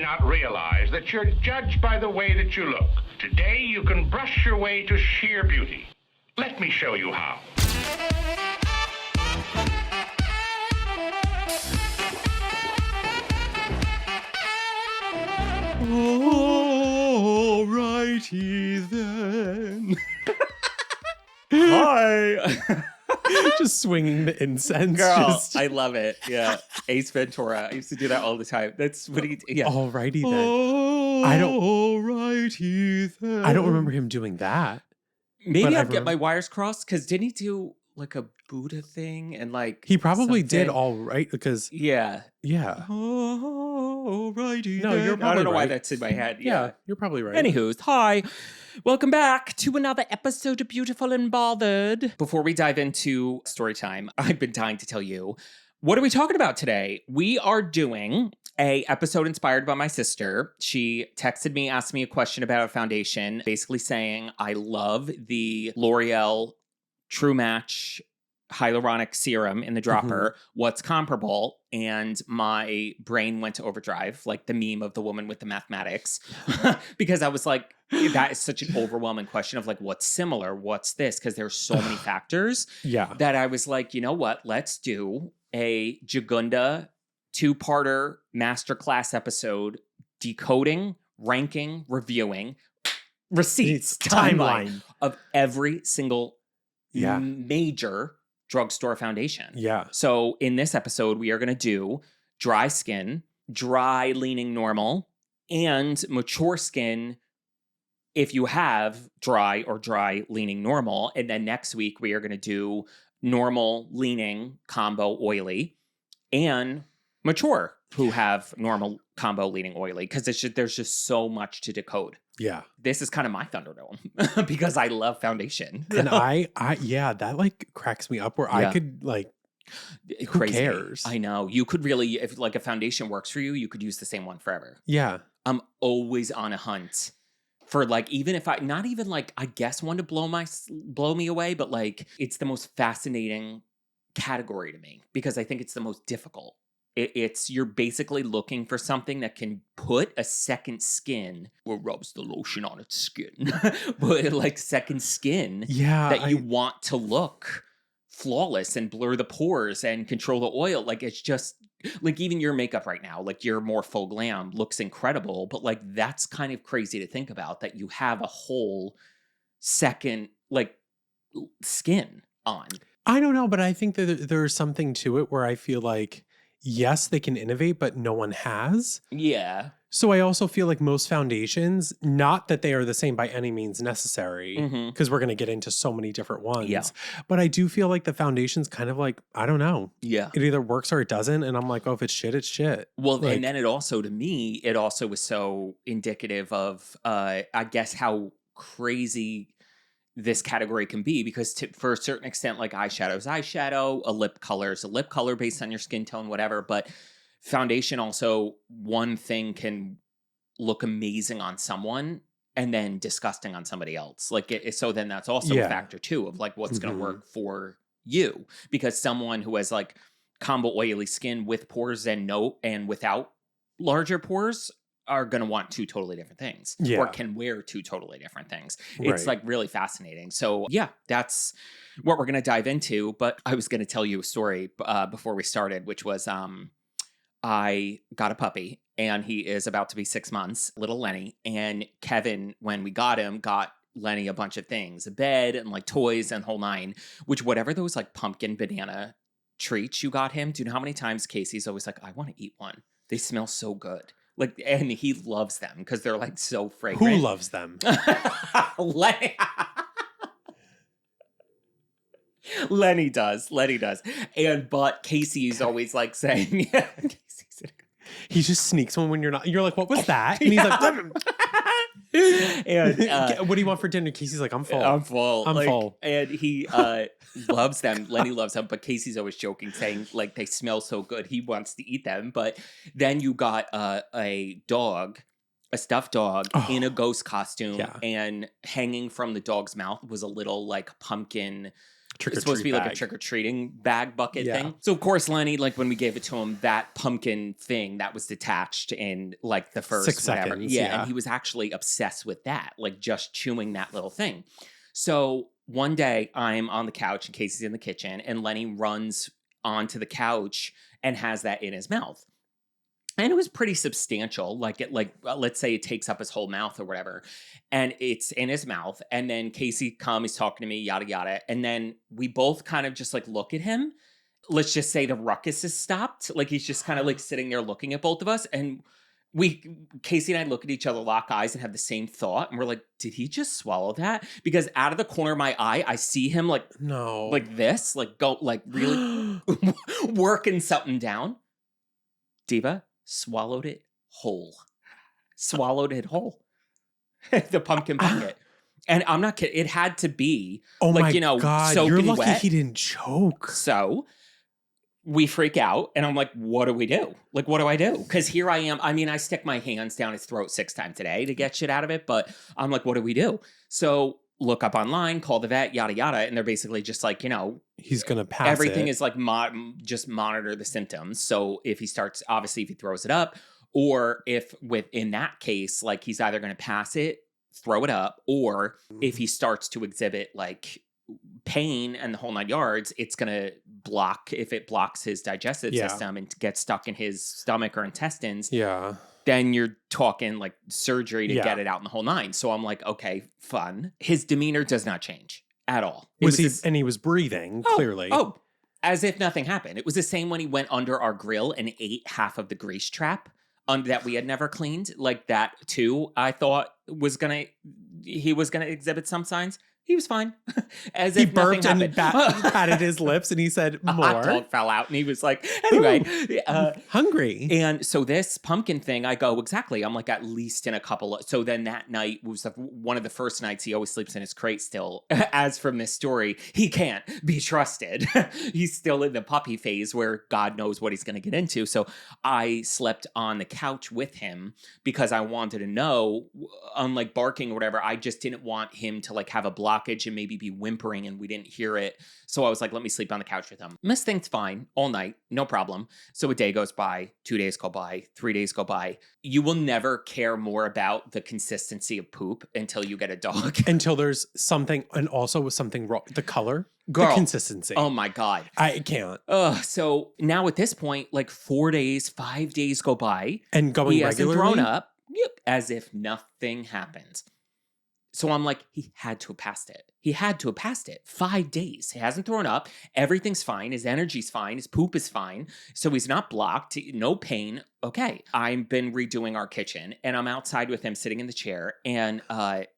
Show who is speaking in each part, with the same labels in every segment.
Speaker 1: not realize that you're judged by the way that you look. Today, you can brush your way to sheer beauty. Let me show you how.
Speaker 2: Alrighty then. Hi. Just swinging the incense.
Speaker 3: Girl, I love it. Yeah. Ace Ventura. I used to do that all the time. That's what he, yeah.
Speaker 2: Alrighty then.
Speaker 3: Alrighty then.
Speaker 2: I don't remember him doing that.
Speaker 3: Maybe I'll get my wires crossed, because didn't he do like a Buddha thing and like
Speaker 2: he probably
Speaker 3: something?
Speaker 2: did all right because
Speaker 3: Yeah.
Speaker 2: Alrighty.
Speaker 3: No,
Speaker 2: then.
Speaker 3: you're probably I don't know
Speaker 2: right.
Speaker 3: why that's in my head.
Speaker 2: Yeah, you're probably right.
Speaker 3: Anywho's, hi. Welcome back to another episode of Beautiful and Bothered. Before we dive into story time, I've been dying to tell you, what are we talking about today? We are doing a episode inspired by my sister. She texted me, asked me a question about a foundation, basically saying, I love the L'Oreal True Match Hyaluronic Serum in the dropper. Mm-hmm. What's comparable? And my brain went to overdrive, like the meme of the woman with the mathematics, because I was like, that is such an overwhelming question of like, what's similar? What's this? Because there's so many factors that I was like, you know what? Let's do a Jagunda 2-parter masterclass episode, decoding, ranking, reviewing, receipts, timeline of every single major drugstore foundation.
Speaker 2: Yeah.
Speaker 3: So in this episode, we are going to do dry skin, dry leaning normal, and mature skin if you have dry or dry leaning normal. And then next week, we are going to do normal leaning combo oily and mature who have normal combo leaning oily, because there's just so much to decode.
Speaker 2: Yeah.
Speaker 3: This is kind of my Thunderdome because I love foundation.
Speaker 2: And that like cracks me up where I could like, who cares?
Speaker 3: I know. You could really, if like a foundation works for you, you could use the same one forever.
Speaker 2: Yeah.
Speaker 3: I'm always on a hunt for like, even if not even like, I guess one to blow me away, but like it's the most fascinating category to me because I think it's the most difficult. It's you're basically looking for something that can put a second skin or rubs the lotion on its skin, but like second skin that you want to look flawless and blur the pores and control the oil. Like it's just like even your makeup right now, like your more faux glam looks incredible, but like that's kind of crazy to think about that you have a whole second like skin on.
Speaker 2: I don't know, but I think that there's something to it where I feel like yes, they can innovate, but no one has.
Speaker 3: Yeah.
Speaker 2: So I also feel like most foundations, not that they are the same by any means necessary, because we're going to get into so many different ones. Yeah. But I do feel like the foundation's kind of like, I don't know.
Speaker 3: Yeah.
Speaker 2: It either works or it doesn't. And I'm like, oh, if it's shit, it's shit.
Speaker 3: Well,
Speaker 2: like,
Speaker 3: and then it also, to me, it also was so indicative of, I guess, how crazy this category can be, because for a certain extent, like eyeshadow's eyeshadow, a lip color's a lip color based on your skin tone, whatever. But foundation also, one thing can look amazing on someone and then disgusting on somebody else. Like so then that's also a factor too of like what's going to work for you, because someone who has like combo oily skin with pores and without larger pores are going to want two totally different things or can wear two totally different things. It's like really fascinating. So yeah, that's what we're going to dive into. But I was going to tell you a story before we started, which was I got a puppy and he is about to be 6 months, little Lenny. And Kevin, when we got him, got Lenny a bunch of things, a bed and like toys and whole nine, which whatever those like pumpkin banana treats you got him. Do you know how many times Casey's always like, I want to eat one. They smell so good. Like, and he loves them because they're like so fragrant.
Speaker 2: Who loves them?
Speaker 3: Lenny does. But Casey's always like saying,
Speaker 2: he just sneaks one when you're not. You're like, what was that? And he's like, and what do you want for dinner? Casey's like, I'm full.
Speaker 3: I'm full. And he
Speaker 2: loves
Speaker 3: them. Lenny loves them. But Casey's always joking, saying like they smell so good. He wants to eat them. But then you got a dog, a stuffed dog in a ghost costume. Yeah. And hanging from the dog's mouth was a little like pumpkin It's supposed to be like a trick-or-treating bag bucket thing. So, of course, Lenny, like when we gave it to him, that pumpkin thing that was detached in like the first
Speaker 2: 6 seconds.
Speaker 3: Yeah, and he was actually obsessed with that, like just chewing that little thing. So one day I'm on the couch and Casey's in the kitchen and Lenny runs onto the couch and has that in his mouth. And it was pretty substantial. Let's say it takes up his whole mouth or whatever. And it's in his mouth. And then Casey he's talking to me, yada, yada. And then we both kind of just like look at him. Let's just say the ruckus has stopped. Like he's just kind of like sitting there looking at both of us. And Casey and I look at each other, lock eyes and have the same thought. And we're like, did he just swallow that? Because out of the corner of my eye, I see him like this, like go, like really working something down. Diva swallowed it whole. The pumpkin bucket. And I'm not kidding. It had to be
Speaker 2: God,
Speaker 3: soaking
Speaker 2: you're lucky
Speaker 3: wet.
Speaker 2: he didn't choke.
Speaker 3: So we freak out and I'm like, what do we do? Like, what do I do? Because here I am. I mean, I stick my hands down his throat 6 times today to get shit out of it. But I'm like, what do we do? So look up online, call the vet, yada, yada. And they're basically just like,
Speaker 2: he's going to pass
Speaker 3: everything
Speaker 2: it.
Speaker 3: is like, just monitor the symptoms. So if he starts, obviously if he throws it up, or if in that case, like he's either going to pass it, throw it up, or if he starts to exhibit like pain and the whole 9 yards, it's going to block, if it blocks his digestive system and gets stuck in his stomach or intestines.
Speaker 2: Yeah.
Speaker 3: Then you're talking like surgery to get it out in the whole 9. So I'm like, okay, fun. His demeanor does not change at all.
Speaker 2: And he was breathing, clearly.
Speaker 3: Oh, as if nothing happened. It was the same when he went under our grill and ate half of the grease trap that we had never cleaned. Like that too, I thought he was gonna exhibit some signs. He was fine. As if nothing happened. He burped and patted
Speaker 2: his lips and he said, more.
Speaker 3: A hot dog fell out and he was like, anyway.
Speaker 2: Hungry.
Speaker 3: And so this pumpkin thing, I go, exactly. I'm like, at least in a couple of, so then that night was one of the first nights he always sleeps in his crate still. As from this story, he can't be trusted. He's still in the puppy phase where God knows what he's going to get into. So I slept on the couch with him because I wanted to know, unlike barking or whatever, I just didn't want him to like have a blockage and maybe be whimpering and we didn't hear it. So I was like, let me sleep on the couch with him. Miss things fine all night, no problem. So a day goes by, 2 days go by, 3 days go by. You will never care more about the consistency of poop until you get a dog.
Speaker 2: Until there's something, and also with something wrong. The color,
Speaker 3: girl,
Speaker 2: the consistency.
Speaker 3: Oh my God.
Speaker 2: I can't.
Speaker 3: So now at this point, like 4 days, 5 days go by.
Speaker 2: And going
Speaker 3: he
Speaker 2: regularly?
Speaker 3: Hasn't thrown up. Yep. As if nothing happens. So I'm like, he had to have passed it. 5 days. He hasn't thrown up. Everything's fine. His energy's fine. His poop is fine. So he's not blocked. No pain. Okay. I've been redoing our kitchen and I'm outside with him sitting in the chair. And I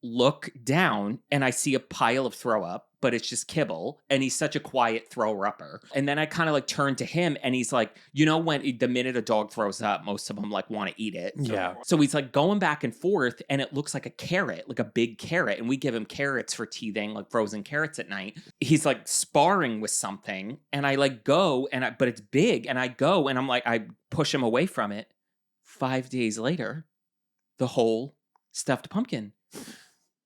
Speaker 3: look down and I see a pile of throw up, but it's just kibble. And he's such a quiet thrower-upper. And then I kind of like turn to him and he's like, when the minute a dog throws up, most of them like want to eat it.
Speaker 2: Yeah.
Speaker 3: So he's like going back and forth and it looks like a carrot, like a big carrot. And we give him carrots for teething, like frozen carrots at night. He's like sparring with something and I like go but it's big and I go and I'm like, I push him away from it. 5 days later, the whole stuffed pumpkin.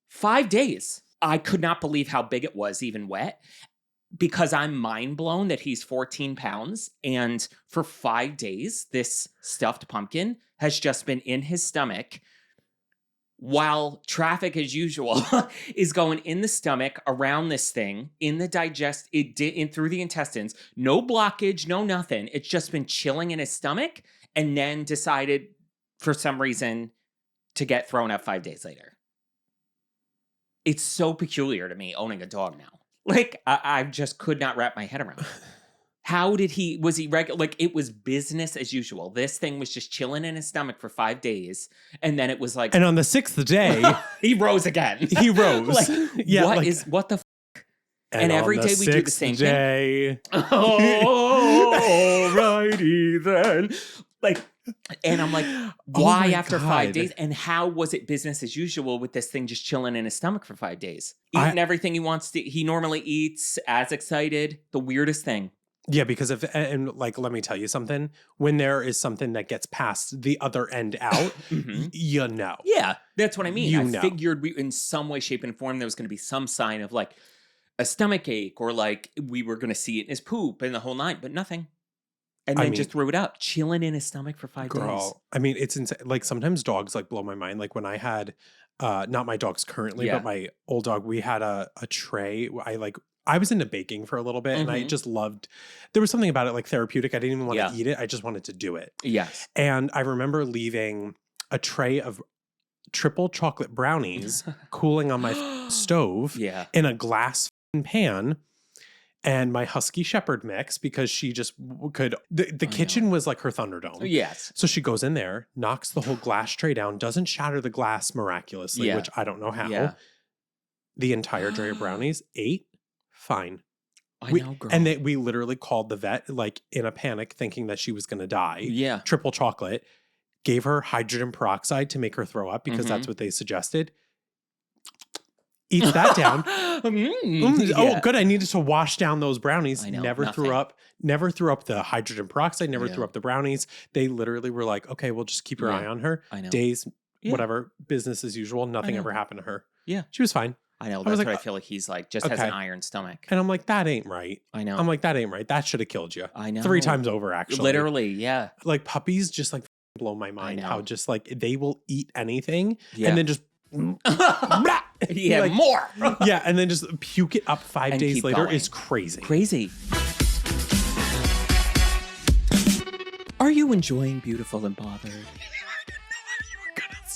Speaker 3: 5 days. I could not believe how big it was, even wet, because I'm mind blown that he's 14 pounds. And for 5 days, this stuffed pumpkin has just been in his stomach while traffic, as usual, is going in the stomach, around this thing, in the through the intestines. No blockage, no nothing. It's just been chilling in his stomach and then decided for some reason to get thrown up 5 days later. It's so peculiar to me owning a dog now. Like, I just could not wrap my head around it. How was he regular? Like, it was business as usual. This thing was just chilling in his stomach for 5 days. And then it was like.
Speaker 2: And on the 6th day.
Speaker 3: He rose again.
Speaker 2: He rose.
Speaker 3: Like, yeah. What the f? And every day we do the same thing. Alrighty then. Like. And I'm like, why after 5 days? And how was it business as usual with this thing just chilling in his stomach for 5 days? Eating everything he wants to. He normally eats, as excited. The weirdest thing.
Speaker 2: Yeah, because let me tell you something. When there is something that gets past the other end out, you know.
Speaker 3: Yeah, that's what I mean. I figured in some way, shape, and form there was going to be some sign of like, a stomach ache or like we were going to see it in his poop and the whole night, but nothing. And then just threw it up, chilling in his stomach for 5 days.
Speaker 2: I mean, it's insane. Like sometimes dogs like blow my mind. Like when I had, not my dogs currently, but my old dog, we had a tray. I was into baking for a little bit and I just loved, there was something about it like therapeutic. I didn't even want to eat it. I just wanted to do it.
Speaker 3: Yes.
Speaker 2: And I remember leaving a tray of triple chocolate brownies cooling on my stove in a glass pan. And my Husky Shepherd mix, because she just could, the kitchen was like her Thunderdome.
Speaker 3: Yes.
Speaker 2: So she goes in there, knocks the whole glass tray down, doesn't shatter the glass miraculously, which I don't know how. Yeah. The entire tray of brownies, ate fine.
Speaker 3: I know, girl.
Speaker 2: And we literally called the vet like in a panic thinking that she was going to die.
Speaker 3: Yeah.
Speaker 2: Triple chocolate. Gave her hydrogen peroxide to make her throw up because that's what they suggested. Eats that down. Oh, good. I needed to wash down those brownies.
Speaker 3: I know,
Speaker 2: never threw up the hydrogen peroxide, never threw up the brownies. They literally were like, okay, we'll just keep your eye on her.
Speaker 3: I know.
Speaker 2: Days, whatever, business as usual. Nothing ever happened to her.
Speaker 3: Yeah.
Speaker 2: She was fine.
Speaker 3: I know. That's what I feel like he's like, just has an iron stomach.
Speaker 2: And I'm like, that ain't right.
Speaker 3: I know.
Speaker 2: I'm like, that ain't right. That should have killed you.
Speaker 3: I know.
Speaker 2: 3 times over, actually.
Speaker 3: Literally, yeah.
Speaker 2: Like puppies just like blow my mind how just like they will eat anything and then just
Speaker 3: like, more.
Speaker 2: Yeah, and then just puke it up 5 days later is crazy.
Speaker 3: Crazy. Are you enjoying Beautiful and Bothered?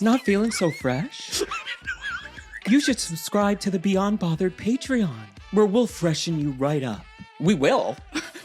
Speaker 3: Not feeling so fresh? You should subscribe to the Beyond Bothered Patreon, where we'll freshen you right up. We will.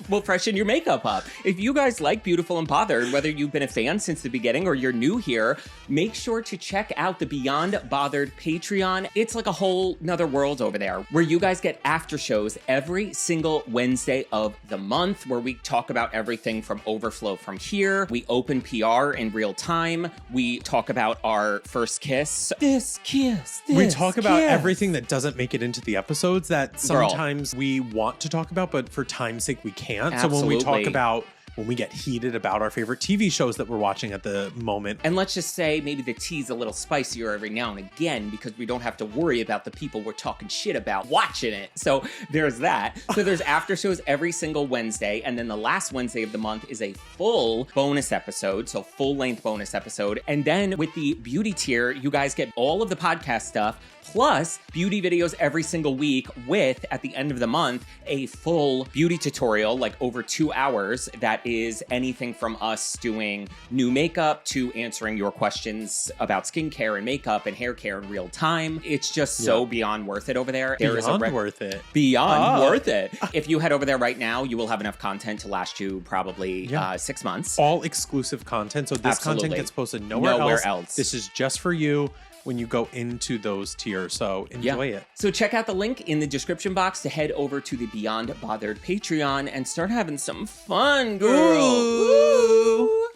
Speaker 3: We'll freshen your makeup up. If you guys like Beautiful and Bothered, whether you've been a fan since the beginning or you're new here, make sure to check out the Beyond Bothered Patreon. It's like a whole nother world over there where you guys get after shows every single Wednesday of the month where we talk about everything from Overflow from here. We open PR in real time. We talk about our first kiss.
Speaker 2: We talk about everything that doesn't make it into the episodes that sometimes we want to talk about, but for time's sake, we can't.
Speaker 3: Absolutely.
Speaker 2: So when we talk about, when we get heated about our favorite TV shows that we're watching at the moment.
Speaker 3: And let's just say maybe the tea's a little spicier every now and again because we don't have to worry about the people we're talking shit about watching it. So there's that. So there's after shows every single Wednesday. And then the last Wednesday of the month is a full bonus episode. So full length bonus episode. And then with the beauty tier, you guys get all of the podcast stuff plus beauty videos every single week with, at the end of the month, a full beauty tutorial, like over 2 hours, that is anything from us doing new makeup to answering your questions about skincare and makeup and hair care in real time. It's just so beyond worth it over there.
Speaker 2: Beyond worth it.
Speaker 3: Beyond worth it. If you head over there right now, you will have enough content to last you probably 6 months.
Speaker 2: All exclusive content. So this content gets posted nowhere else. This is just for you when you go into those tiers. So enjoy it.
Speaker 3: So check out the link in the description box to head over to the Beyond Bothered Patreon and start having some fun, girl. Ooh.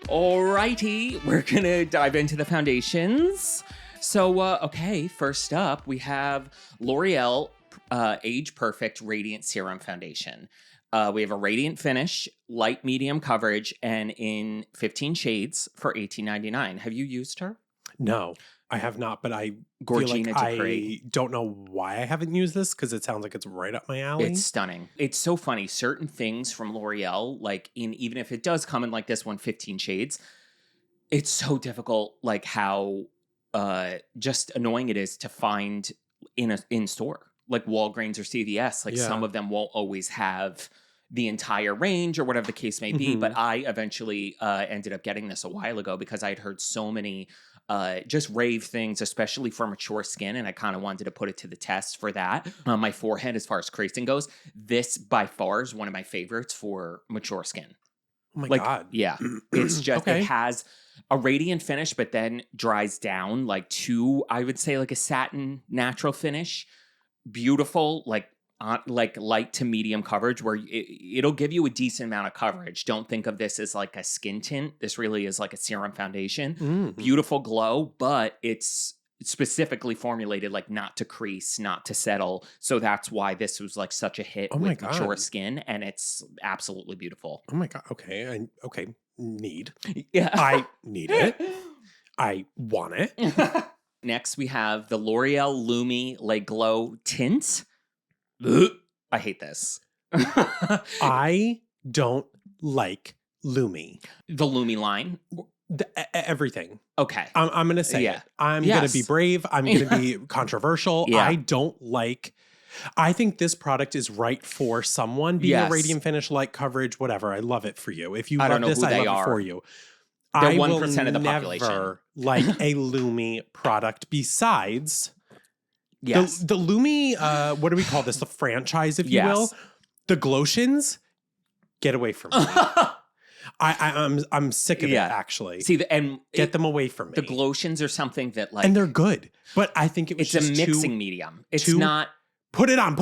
Speaker 3: Alrighty, we're gonna dive into the foundations. So, okay, first up, we have L'Oreal Age Perfect Radiant Serum Foundation. We have a radiant finish, light medium coverage, and in 15 shades for $18.99. Have you used her?
Speaker 2: No, I have not, but I
Speaker 3: Gorgina
Speaker 2: I don't know why I haven't used this because it sounds like it's right up my alley.
Speaker 3: It's stunning. It's so funny. Certain things from L'Oreal, like even if it does come in like this one, 15 shades, it's so difficult, like how just annoying it is to find in store. Like Walgreens or CVS, like some of them won't always have the entire range or whatever the case may be. But I eventually ended up getting this a while ago because I'd heard so many just rave things, especially for mature skin. And I kind of wanted to put it to the test for that. On my forehead, as far as creasing goes, this by far is one of my favorites for mature skin.
Speaker 2: Oh my God.
Speaker 3: Yeah. It's just, it has a radiant finish, but then dries down like to, I would say, like a satin natural finish. Beautiful, like light to medium coverage where it'll give you a decent amount of coverage. Don't think of this as like a skin tint. This really is like a serum foundation. Beautiful glow, but it's specifically formulated like not to crease, not to settle. So that's why this was like such a hit with mature skin, and it's absolutely beautiful.
Speaker 2: Oh my God. Okay. Need.
Speaker 3: Yeah.
Speaker 2: I need it. I want it.
Speaker 3: next we have the L'Oreal Lumi Le Glow Tint. Ugh, I hate this.
Speaker 2: I don't like Lumi.
Speaker 3: The Lumi line?
Speaker 2: Everything.
Speaker 3: Okay.
Speaker 2: I'm going to say it. I'm going to be brave. I'm going to be controversial. I don't like... I think this product is right for someone being a radiant finish, light coverage, whatever. I love it for you. If you love this, I love it for you.
Speaker 3: They're
Speaker 2: I
Speaker 3: 1% of the population.
Speaker 2: Never like a Lumi product besides the Lumi, what do we call this? The franchise, if you will. The Glotions, get away from me. I'm sick of it, actually.
Speaker 3: See,
Speaker 2: get them away from me.
Speaker 3: The Glotions are something that like...
Speaker 2: And they're good, but I think it was
Speaker 3: it's a mixing medium. It's not...
Speaker 2: Put it on.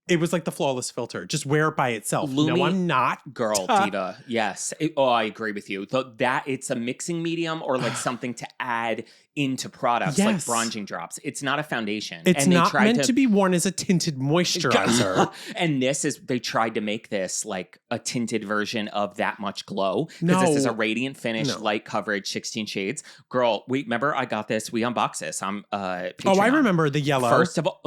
Speaker 2: It was like the flawless filter. Just wear it by itself.
Speaker 3: Lumi,
Speaker 2: no, I'm not.
Speaker 3: Girl, diva. Yes. I agree with you. That it's a mixing medium or like something to add into products like bronzing drops. It's not a foundation.
Speaker 2: It's not meant to be worn as a tinted moisturizer.
Speaker 3: And they tried to make this like a tinted version of That Much Glow. Because this is a radiant finish, light coverage, 16 shades. Girl, remember I got this. We unboxed this. I
Speaker 2: remember the yellow.
Speaker 3: First of all,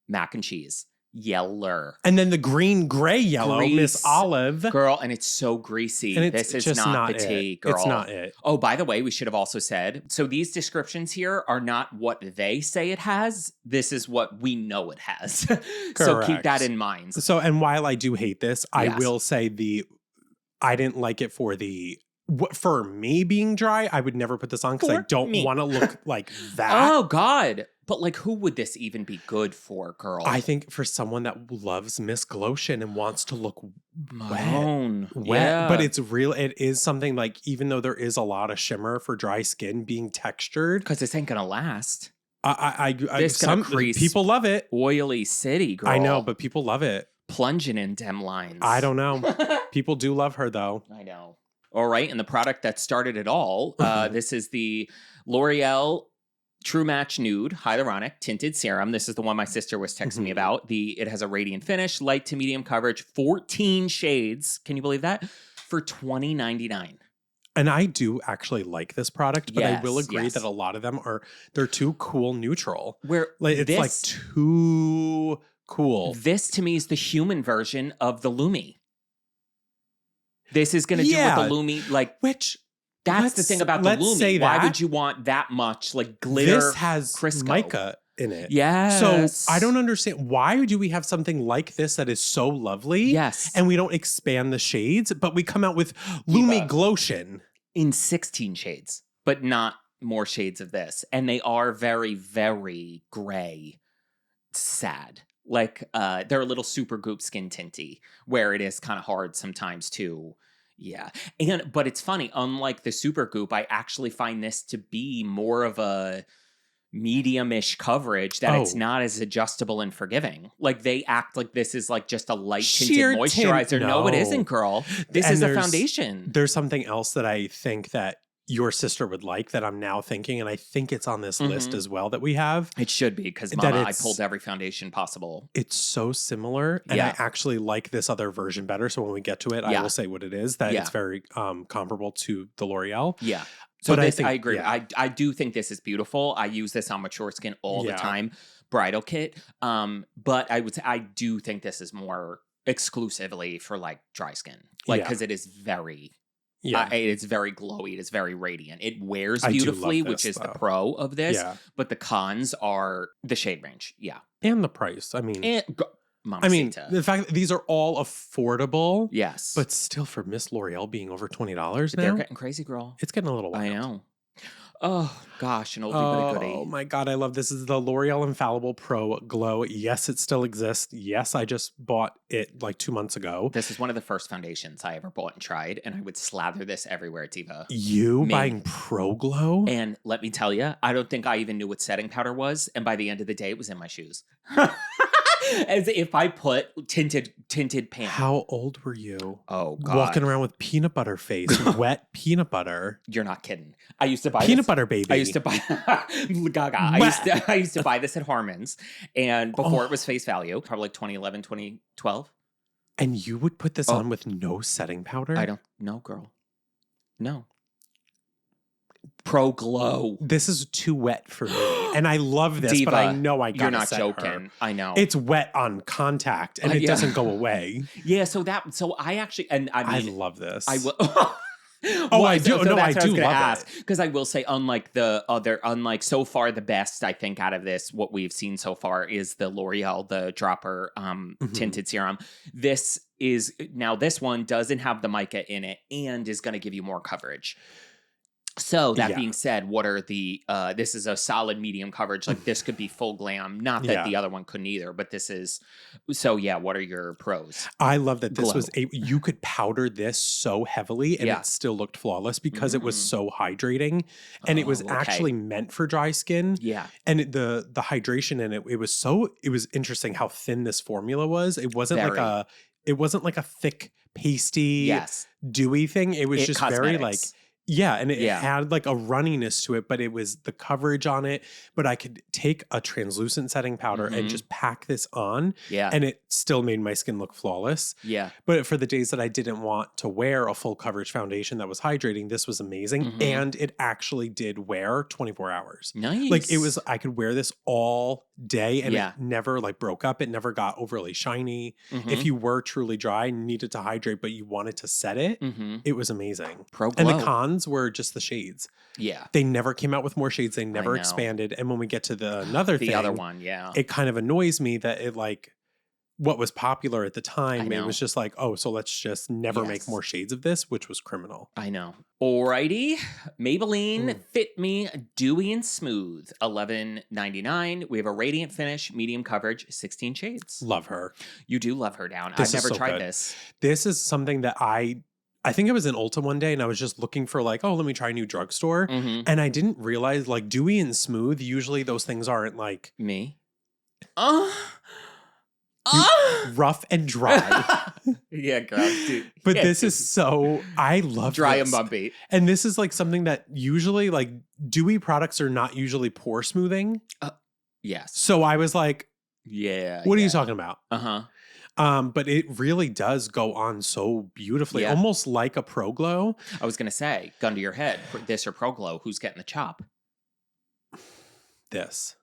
Speaker 3: mac and cheese. Yeller.
Speaker 2: And then the green gray yellow, Miss Olive.
Speaker 3: Girl, and it's so greasy.
Speaker 2: And
Speaker 3: this is not the tea, girl.
Speaker 2: It's not it.
Speaker 3: Oh, by the way, we should have also said, so these descriptions here are not what they say it has. This is what we know it has. So keep that in mind.
Speaker 2: So, and while I do hate this, I will say I didn't like it for me being dry. I would never put this on because I don't want to look like that.
Speaker 3: Oh, God. But like, who would this even be good for, girl?
Speaker 2: I think for someone that loves Miss Glotion and wants to look
Speaker 3: wet.
Speaker 2: But it's real. It is something like, even though there is a lot of shimmer for dry skin being textured.
Speaker 3: Because this ain't going to last.
Speaker 2: Some people love it.
Speaker 3: Oily city, girl.
Speaker 2: I know, but people love it.
Speaker 3: Plunging in dem lines.
Speaker 2: I don't know. People do love her, though.
Speaker 3: I know. All right. And the product that started it all, this is the L'Oreal True Match Nude Hyaluronic Tinted Serum. This is the one my sister was texting me about. It has a radiant finish, light to medium coverage, 14 shades. Can you believe that? For $20.99.
Speaker 2: And I do actually like this product, but I will agree that a lot of them they're too cool neutral. It's too cool.
Speaker 3: This to me is the human version of the Lumi. This is going to do what the Lumi, that's the thing about the Lumi. Why would you want that much like glitter?
Speaker 2: This has
Speaker 3: Crisco?
Speaker 2: mica in it.
Speaker 3: Yes.
Speaker 2: So I don't understand. Why do we have something like this that is so lovely?
Speaker 3: Yes.
Speaker 2: And we don't expand the shades, but we come out with Lumi Glotion.
Speaker 3: In 16 shades, but not more shades of this. And they are very, very gray. Sad. Like they're a little super goop skin tinty, where it is kind of hard sometimes too. Yeah. But it's funny, unlike the super goop, I actually find this to be more of a medium-ish coverage that it's not as adjustable and forgiving. Like they act like this is like just a light tinted moisturizer. No, it isn't, girl. This is a foundation.
Speaker 2: There's something else that I think that your sister would like that I'm now thinking, and I think it's on this list as well that we have.
Speaker 3: It should be, because Mama, I pulled every foundation possible.
Speaker 2: It's so similar, and I actually like this other version better, so when we get to it, I will say what it is, that it's very comparable to the L'Oreal.
Speaker 3: Yeah. So I agree. Yeah. I do think this is beautiful. I use this on mature skin all the time. Bridal kit. But I do think this is more exclusively for like dry skin. Like, because it is very... it's very glowy. It is very radiant. It wears beautifully, which is the pro of this. Yeah. But the cons are the shade range. Yeah.
Speaker 2: And the price. I mean,
Speaker 3: the
Speaker 2: fact that these are all affordable.
Speaker 3: Yes.
Speaker 2: But still, for Miss L'Oreal being over $20 now.
Speaker 3: They're getting crazy, girl.
Speaker 2: It's getting a little wild.
Speaker 3: I know. Oh, gosh, an oldie but a goodie.
Speaker 2: Oh, my God, I love this. This is the L'Oreal Infallible Pro Glow. Yes, it still exists. Yes, I just bought it like 2 months ago.
Speaker 3: This is one of the first foundations I ever bought and tried, and I would slather this everywhere, Diva.
Speaker 2: Buying Pro Glow?
Speaker 3: And let me tell you, I don't think I even knew what setting powder was, and by the end of the day, it was in my shoes. As if I put tinted pan.
Speaker 2: How old were you?
Speaker 3: Oh, God.
Speaker 2: Walking around with peanut butter face, wet peanut butter.
Speaker 3: You're not kidding. I used to buy
Speaker 2: peanut butter baby.
Speaker 3: I used to buy Gaga. I used to buy this at Harmon's, and before it was face value, probably like 2011, 2012.
Speaker 2: And you would put this on with no setting powder?
Speaker 3: I don't know, girl. No. Pro Glow.
Speaker 2: This is too wet for me. And I love this,
Speaker 3: Diva,
Speaker 2: but I know I gotta
Speaker 3: you're not
Speaker 2: set
Speaker 3: joking.
Speaker 2: her.
Speaker 3: I know.
Speaker 2: It's wet on contact and it doesn't go away.
Speaker 3: Yeah, so I actually, and I mean,
Speaker 2: I love this.
Speaker 3: I will.
Speaker 2: Oh, I do. No, I do love it.
Speaker 3: Because I will say, unlike so far, the best I think out of this, what we've seen so far is the L'Oreal, the dropper tinted serum. This one doesn't have the mica in it and is going to give you more coverage. So that being said, what are the this is a solid medium coverage. Like this could be full glam. Not that the other one couldn't either, but this is what are your pros?
Speaker 2: I love that this you could powder this so heavily and it still looked flawless because it was so hydrating and it was actually meant for dry skin.
Speaker 3: Yeah.
Speaker 2: And the hydration in it, it was interesting how thin this formula was. It wasn't like a thick, pasty, dewy thing. It was just very like and it had like a runniness to it, but it was the coverage on it. But I could take a translucent setting powder and just pack this on. Yeah. And it still made my skin look flawless. Yeah. But for the days that I didn't want to wear a full coverage foundation that was hydrating, this was amazing. And it actually did wear 24 hours.
Speaker 3: Nice.
Speaker 2: Like I could wear this all day and it never like broke up. It never got overly shiny. If you were truly dry and needed to hydrate, but you wanted to set it, it was amazing.
Speaker 3: Pro Glow.
Speaker 2: And the cons were just the shades.
Speaker 3: Yeah.
Speaker 2: They never came out with more shades. They never expanded. And when we get to the other one, it kind of annoys me that it like what was popular at the time, it was just like, oh, so let's just never make more shades of this, which was criminal.
Speaker 3: I know. Alrighty. Maybelline Fit Me Dewy and Smooth, $11.99. We have a radiant finish, medium coverage, 16 shades.
Speaker 2: Love her.
Speaker 3: You do love her, Down. I've never tried this.
Speaker 2: This is something that I think I was in Ulta one day and I was just looking for like, oh, let me try a new drugstore. And I didn't realize like dewy and smooth, usually those things aren't like
Speaker 3: me.
Speaker 2: Rough and dry.
Speaker 3: Yeah, girl. Dude.
Speaker 2: But this is so, I love
Speaker 3: dry
Speaker 2: this.
Speaker 3: and bumpy.
Speaker 2: And this is like something that usually like dewy products are not usually pore smoothing.
Speaker 3: Yes.
Speaker 2: So I was like, what are you talking about? But it really does go on so beautifully, almost like a Pro Glow.
Speaker 3: I was going to say, gun to your head, this or Pro Glow, who's getting the chop?
Speaker 2: This,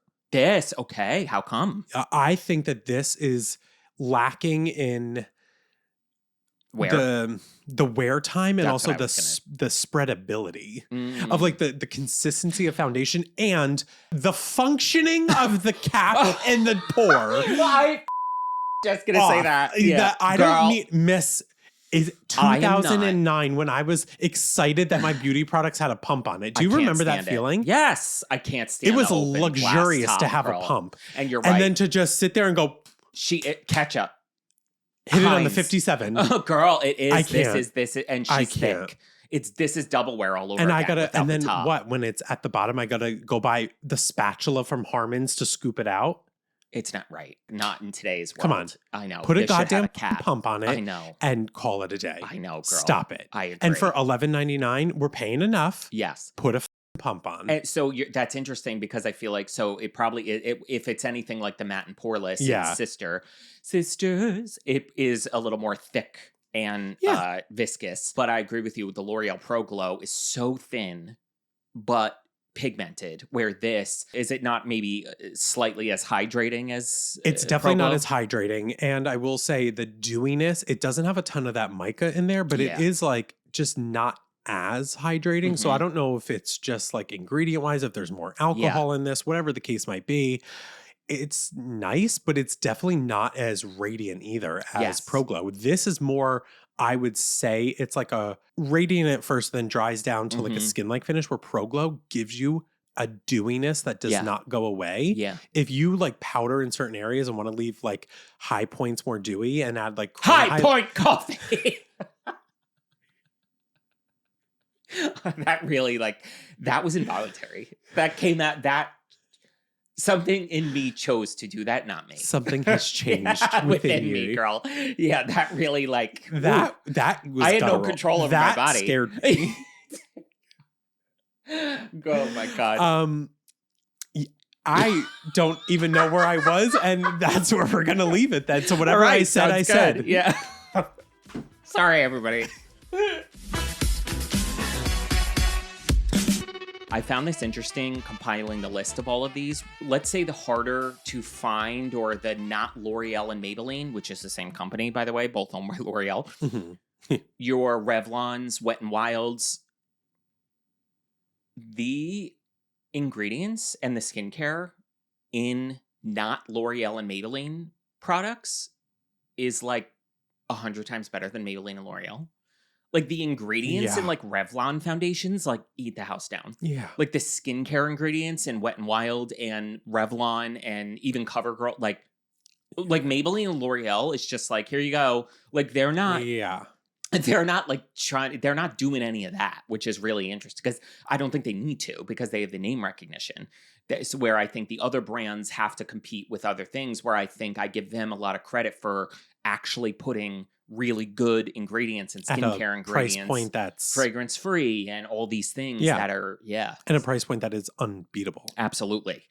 Speaker 3: okay. How come?
Speaker 2: I think that this is lacking in the wear time and also the spreadability of like the consistency of foundation and the functioning of the cap and the pore.
Speaker 3: Just gonna say that.
Speaker 2: That I don't need miss is 2009 when I was excited that my beauty products had a pump on it. Do you remember that feeling?
Speaker 3: Yes, I can't stand it.
Speaker 2: It was luxurious to have a pump.
Speaker 3: And you're right.
Speaker 2: And then to just sit there and go
Speaker 3: ketchup.
Speaker 2: Hit it on the 57.
Speaker 3: Oh girl, it is.
Speaker 2: I can't.
Speaker 3: This is and she's thick. This is double wear all over.
Speaker 2: And
Speaker 3: again,
Speaker 2: then what? When it's at the bottom, I gotta go buy the spatula from Harmon's to scoop it out.
Speaker 3: It's not right. Not in today's world.
Speaker 2: Come on.
Speaker 3: I know.
Speaker 2: Put a goddamn pump on it.
Speaker 3: I know.
Speaker 2: And call it a day.
Speaker 3: I know, girl.
Speaker 2: Stop it.
Speaker 3: I agree.
Speaker 2: And for $11.99, we're paying enough.
Speaker 3: Yes.
Speaker 2: Put a pump on.
Speaker 3: And so that's interesting because I feel like it probably if it's anything like the matte and poreless sisters, it is a little more thick and viscous. But I agree with you. The L'Oreal Pro Glow is so thin, but pigmented, where this is it not maybe slightly as hydrating as
Speaker 2: it's definitely not as hydrating. And I will say the dewiness, it doesn't have a ton of that mica in there, but it is like just not as hydrating. So I don't know if it's just like ingredient wise, if there's more alcohol in this, whatever the case might be. It's nice, but it's definitely not as radiant either as Pro Glow. This is more, I would say it's like a radiant at first, then dries down to like a skin-like finish, where Pro Glow gives you a dewiness that does not go away. Yeah. If you like powder in certain areas and want to leave like high points more dewy and add like
Speaker 3: high point coffee. That really that was involuntary. That came out something in me chose to do that, not me.
Speaker 2: Something has changed
Speaker 3: within me, girl. Yeah, that really
Speaker 2: that was
Speaker 3: I had no control over my body.
Speaker 2: That scared me.
Speaker 3: Oh my God.
Speaker 2: I don't even know where I was, and that's where we're gonna leave it then. So whatever I said, I said.
Speaker 3: Yeah. Sorry, everybody. I found this interesting compiling the list of all of these. Let's say the harder to find or the not L'Oreal and Maybelline, which is the same company, by the way, both owned by L'Oreal. Your Revlons, Wet n Wilds. The ingredients and the skincare in not L'Oreal and Maybelline products is like 100 times better than Maybelline and L'Oreal. Like the ingredients in like Revlon foundations, like eat the house down.
Speaker 2: Yeah.
Speaker 3: Like the skincare ingredients in Wet n Wild and Revlon and even CoverGirl, like Maybelline and L'Oreal is just like, here you go. Like they're not like they're not doing any of that, which is really interesting because I don't think they need to because they have the name recognition. That's where I think the other brands have to compete with other things, where I think I give them a lot of credit for actually putting really good ingredients and skincare ingredients.
Speaker 2: Price point that's
Speaker 3: fragrance free and all these things that are,
Speaker 2: and a price point that is unbeatable.
Speaker 3: Absolutely.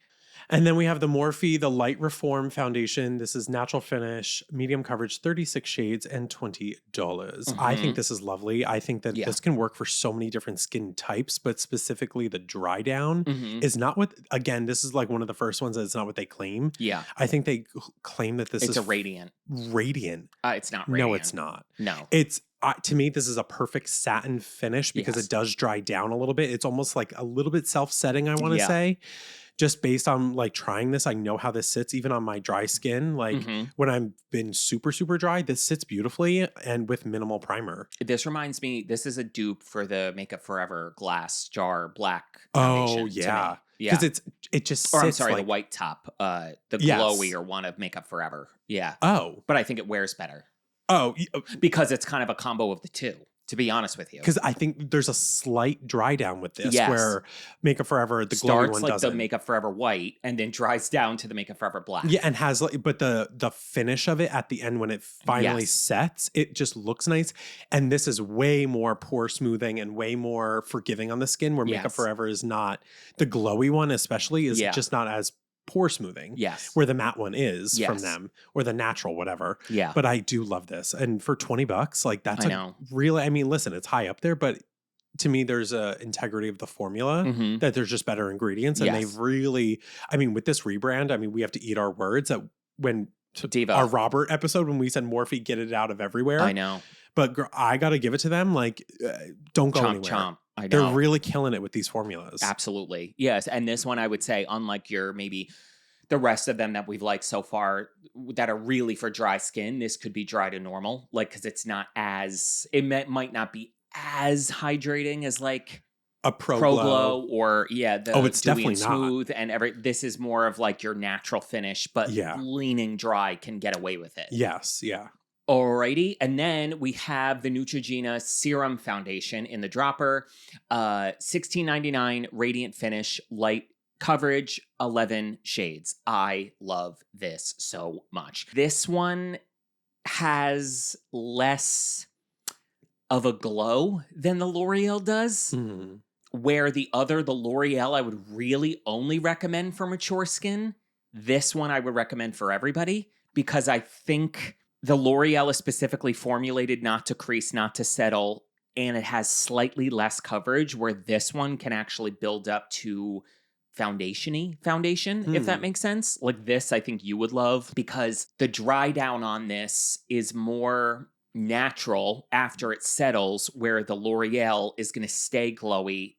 Speaker 2: And then we have the Morphe, the Light Reform Foundation. This is natural finish, medium coverage, 36 shades and $20. I think this is lovely. I think that this can work for so many different skin types, but specifically the dry down is not what, again, this is like one of the first ones that's not what they claim.
Speaker 3: Yeah.
Speaker 2: I think they claim that this is
Speaker 3: a radiant.
Speaker 2: Radiant.
Speaker 3: It's not radiant.
Speaker 2: No, it's not.
Speaker 3: No.
Speaker 2: It's, to me, this is a perfect satin finish because it does dry down a little bit. It's almost like a little bit self-setting, I want to say. Just based on like trying this, I know how this sits even on my dry skin. Like when I've been super, super dry, this sits beautifully and with minimal primer.
Speaker 3: This reminds me, this is a dupe for the Makeup Forever glass jar black foundation.
Speaker 2: Oh, yeah.
Speaker 3: Yeah.
Speaker 2: Because it just sits.
Speaker 3: Or I'm sorry,
Speaker 2: like,
Speaker 3: the white top, the glowy or one of Makeup Forever. Yeah.
Speaker 2: Oh.
Speaker 3: But I think it wears better.
Speaker 2: Oh.
Speaker 3: Because it's kind of a combo of the two. To be honest with you.
Speaker 2: Because I think there's a slight dry down with this where Makeup Forever, the glowy one
Speaker 3: like
Speaker 2: doesn't.
Speaker 3: The Makeup Forever white and then dries down to the Makeup Forever black.
Speaker 2: Yeah, and has like, but the finish of it at the end when it finally sets, it just looks nice. And this is way more pore smoothing and way more forgiving on the skin where Makeup Forever is not. The glowy one especially is just not as pore smoothing.
Speaker 3: Yes.
Speaker 2: Where the matte one is from them or the natural, whatever.
Speaker 3: Yeah.
Speaker 2: But I do love this. And for $20, like that's really, I mean, listen, it's high up there, but to me, there's a integrity of the formula that there's just better ingredients. And they've really, I mean, with this rebrand, I mean, we have to eat our words that when our Robert episode, when we said Morphe, get it out of everywhere.
Speaker 3: I know.
Speaker 2: But I got to give it to them. Like, don't go anywhere.
Speaker 3: Chomp. I know.
Speaker 2: They're really killing it with these formulas.
Speaker 3: Absolutely. Yes. And this one, I would say, unlike your maybe the rest of them that we've liked so far that are really for dry skin, this could be dry to normal. Like, because it's not as, might not be as hydrating as like
Speaker 2: a Pro
Speaker 3: Glow or the
Speaker 2: it's
Speaker 3: Dewy
Speaker 2: definitely
Speaker 3: and Smooth and this is more of like your natural finish, but leaning dry can get away with it.
Speaker 2: Yes. Yeah.
Speaker 3: Alrighty, and then we have the Neutrogena Serum Foundation in the dropper, $16.99 radiant finish, light coverage, 11 shades. I love this so much. This one has less of a glow than the L'Oreal does, where the L'Oreal I would really only recommend for mature skin. This one I would recommend for everybody because I think the L'Oreal is specifically formulated not to crease, not to settle, and it has slightly less coverage where this one can actually build up to foundation, if that makes sense. Like this, I think you would love because the dry down on this is more natural after it settles, where the L'Oreal is going to stay glowy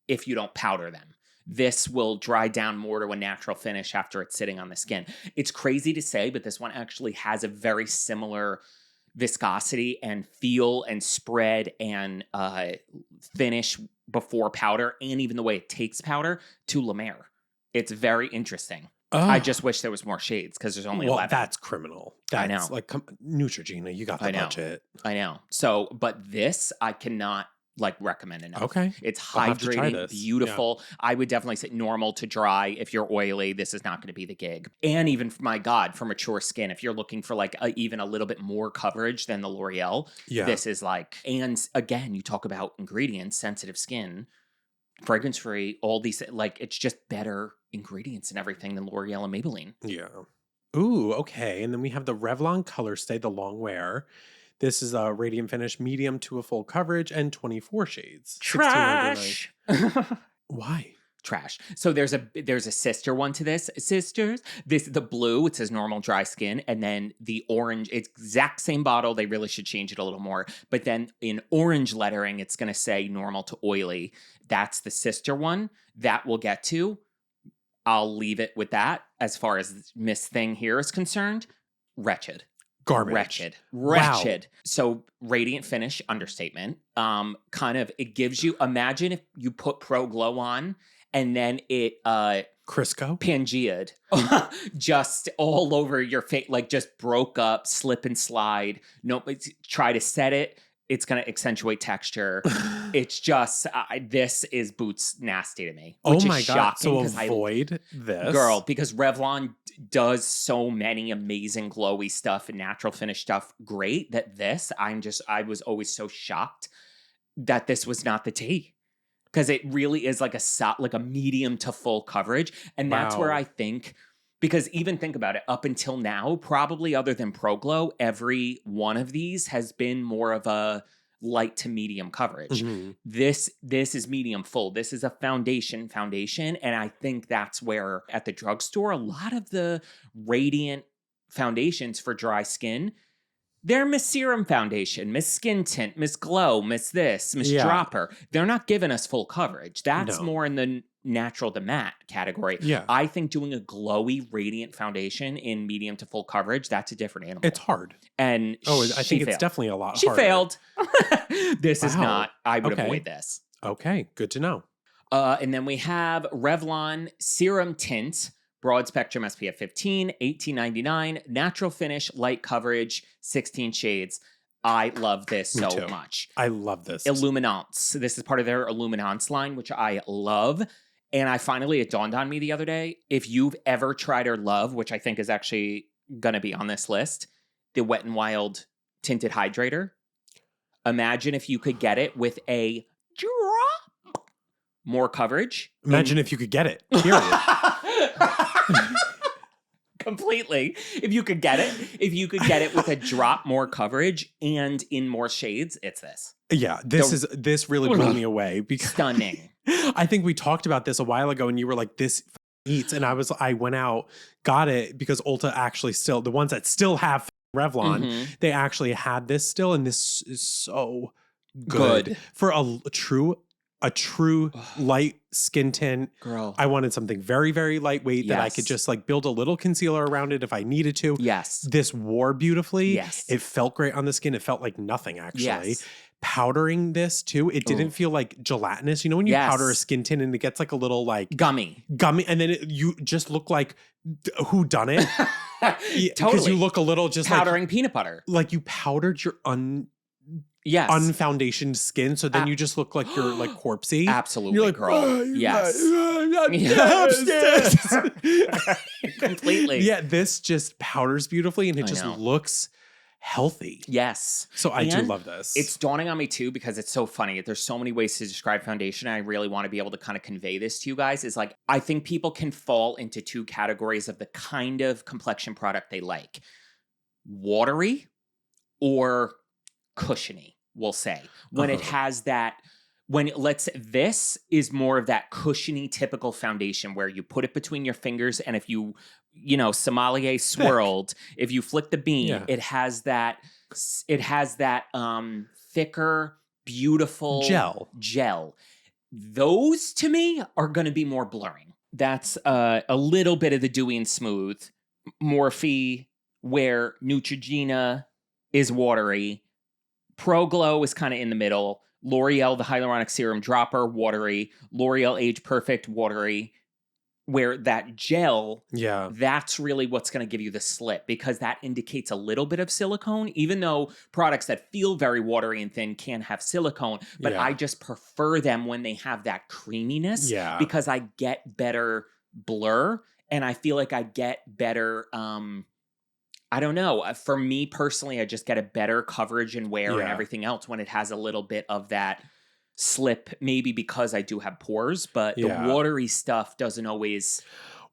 Speaker 3: if you don't powder them. This will dry down more to a natural finish after it's sitting on the skin. It's crazy to say, but this one actually has a very similar viscosity and feel and spread and finish before powder, and even the way it takes powder to La Mer. It's very interesting. I just wish there was more shades because there's only 11.
Speaker 2: That's criminal. That's,
Speaker 3: I know.
Speaker 2: Like Neutrogena, you got the budget.
Speaker 3: I know. So, but this I cannot like recommend enough.
Speaker 2: Okay.
Speaker 3: It's hydrating, beautiful. Yeah. I would definitely say normal to dry. If you're oily, this is not going to be the gig. And even, my God, for mature skin, if you're looking for like even a little bit more coverage than the L'Oreal, this is like, and again, you talk about ingredients, sensitive skin, fragrance free, all these, like it's just better ingredients and everything than L'Oreal and Maybelline.
Speaker 2: Yeah. Ooh, okay. And then we have the Revlon Colorstay, the Longwear. This is a radiant finish, medium to a full coverage, and 24 shades.
Speaker 3: Trash.
Speaker 2: Why?
Speaker 3: Trash. So there's a sister one to this. Sisters. The blue, it says normal dry skin, and then the orange, it's exact same bottle. They really should change it a little more. But then in orange lettering, it's gonna say normal to oily. That's the sister one. That we'll get to. I'll leave it with that as far as Miss Thing here is concerned. Wretched.
Speaker 2: Garbage.
Speaker 3: Wretched.
Speaker 2: Wow.
Speaker 3: So radiant finish, understatement. Kind of, it gives you, imagine if you put Pro Glow on and then it
Speaker 2: Crisco?
Speaker 3: Pangea'd just all over your face, like just broke up, slip and slide. No, try to set it. It's going to accentuate texture. It's just, this is boots nasty to me. Which
Speaker 2: oh my
Speaker 3: is
Speaker 2: God.
Speaker 3: shocking.
Speaker 2: So avoid this.
Speaker 3: Girl, because Revlon does so many amazing glowy stuff and natural finish stuff great that I was always so shocked that this was not the tea. Because it really is like a medium to full coverage. And that's where I think, because even think about it, up until now, probably other than Pro Glow, every one of these has been more of a light to medium coverage.
Speaker 2: Mm-hmm.
Speaker 3: This is medium full. This is a foundation. And I think that's where at the drugstore, a lot of the radiant foundations for dry skin, they're Miss Serum Foundation, Miss Skin Tint, Miss Glow, Miss this, Miss Dropper. They're not giving us full coverage. That's more in the natural to matte category.
Speaker 2: Yeah.
Speaker 3: I think doing a glowy, radiant foundation in medium to full coverage, that's a different animal.
Speaker 2: It's hard.
Speaker 3: And
Speaker 2: I think it's definitely a lot
Speaker 3: harder. She failed. This is not. I would avoid this.
Speaker 2: Okay, good to know.
Speaker 3: And then we have Revlon Serum Tint. Broad spectrum SPF 15, $18.99, natural finish, light coverage, 16 shades. I love this so much.
Speaker 2: I love this.
Speaker 3: Illuminance. This is part of their Illuminance line, which I love. And it dawned on me the other day, if you've ever tried or love, which I think is actually going to be on this list, the Wet n Wild Tinted Hydrator. Imagine if you could get it with a drop more coverage.
Speaker 2: Imagine if you could get it, period.
Speaker 3: Completely. If you could get it with a drop more coverage and in more shades, it's this.
Speaker 2: Yeah, this really blew me away because
Speaker 3: stunning.
Speaker 2: I think we talked about this a while ago and you were like, this eats. And I went out, got it because Ulta actually still, the ones that still have Revlon, they actually had this still. And this is so good. For a true light skin tint.
Speaker 3: Girl.
Speaker 2: I wanted something very, very lightweight that I could just like build a little concealer around it if I needed to.
Speaker 3: Yes.
Speaker 2: This wore beautifully.
Speaker 3: Yes.
Speaker 2: It felt great on the skin. It felt like nothing actually.
Speaker 3: Yes.
Speaker 2: Powdering this too, it didn't feel like gelatinous. You know when you powder a skin tint and it gets like a little like
Speaker 3: gummy,
Speaker 2: and then you just look like who done it?
Speaker 3: Totally.
Speaker 2: Because you look a little just
Speaker 3: powdering peanut butter.
Speaker 2: Like you powdered your unfoundationed skin, so then you just look like you're like corpsey.
Speaker 3: Absolutely,
Speaker 2: you're like,
Speaker 3: girl. Yes. Completely.
Speaker 2: Yeah, this just powders beautifully and it just looks healthy.
Speaker 3: Yes.
Speaker 2: So I do love this.
Speaker 3: It's dawning on me too because it's so funny. There's so many ways to describe foundation. I really want to be able to kind of convey this to you guys. Is like, I think people can fall into two categories of the kind of complexion product they like. Watery or cushiony, we'll say. When it has that, this is more of that cushiony typical foundation where you put it between your fingers and if you sommelier swirled, if you flick the beam, it has that thicker, beautiful gel. Those to me are going to be more blurring. That's a little bit of the dewy and smooth. Morphe, where Neutrogena is watery. Pro Glow is kind of in the middle. L'Oreal, the Hyaluronic Serum Dropper, watery. L'Oreal Age Perfect, watery. Where that gel, that's really what's going to give you the slip because that indicates a little bit of silicone, even though products that feel very watery and thin can have silicone. But I just prefer them when they have that creaminess because I get better blur and I feel like I get better... I don't know. For me personally, I just get a better coverage and wear and everything else when it has a little bit of that slip, maybe because I do have pores, but the watery stuff doesn't always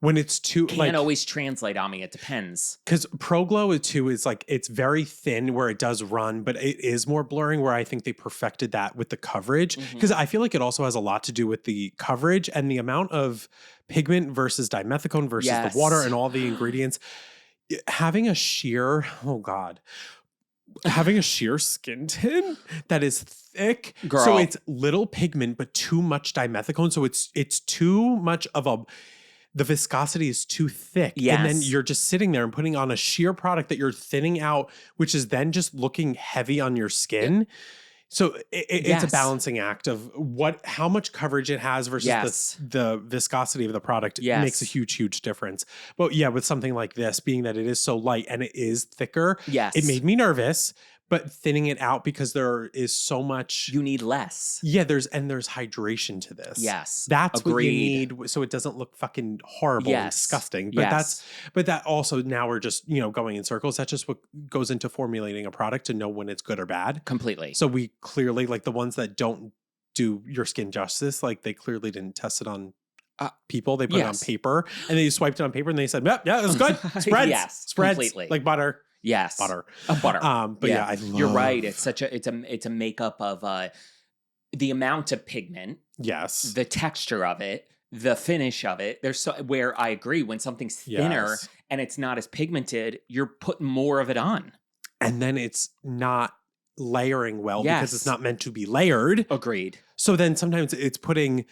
Speaker 2: when it's too
Speaker 3: can't always translate on me. It depends.
Speaker 2: Because Pro Glow too is like, it's very thin where it does run, but it is more blurring, where I think they perfected that with the coverage. Because I feel like it also has a lot to do with the coverage and the amount of pigment versus dimethicone versus the water and all the ingredients. Having a sheer, having a sheer skin tint that is thick.
Speaker 3: Girl.
Speaker 2: So it's little pigment, but too much dimethicone. So it's too much of the viscosity is too thick.
Speaker 3: Yes.
Speaker 2: And then you're just sitting there and putting on a sheer product that you're thinning out, which is then just looking heavy on your skin. So it's a balancing act of how much coverage it has versus the viscosity of the product makes a huge, huge difference. But yeah, with something like this, being that it is so light and it is thicker, it made me nervous. But thinning it out, because there is so much.
Speaker 3: You need less.
Speaker 2: Yeah, there's hydration to this.
Speaker 3: Yes.
Speaker 2: That's what you need, so it doesn't look fucking horrible and disgusting. But that also, now we're just, going in circles. That's just what goes into formulating a product, to know when it's good or bad.
Speaker 3: Completely.
Speaker 2: So we clearly, like the ones that don't do your skin justice, like they clearly didn't test it on people. They put it on paper, and they swiped it on paper and they said, yeah, it's good. Spreads.
Speaker 3: Completely.
Speaker 2: Like butter.
Speaker 3: Yes.
Speaker 2: Butter.
Speaker 3: Butter.
Speaker 2: But I love.
Speaker 3: You're right. It's a makeup of the amount of pigment.
Speaker 2: Yes.
Speaker 3: The texture of it, the finish of it. There's where I agree, when something's thinner and it's not as pigmented, you're putting more of it on.
Speaker 2: And then it's not layering well because it's not meant to be layered.
Speaker 3: Agreed.
Speaker 2: So then sometimes it's putting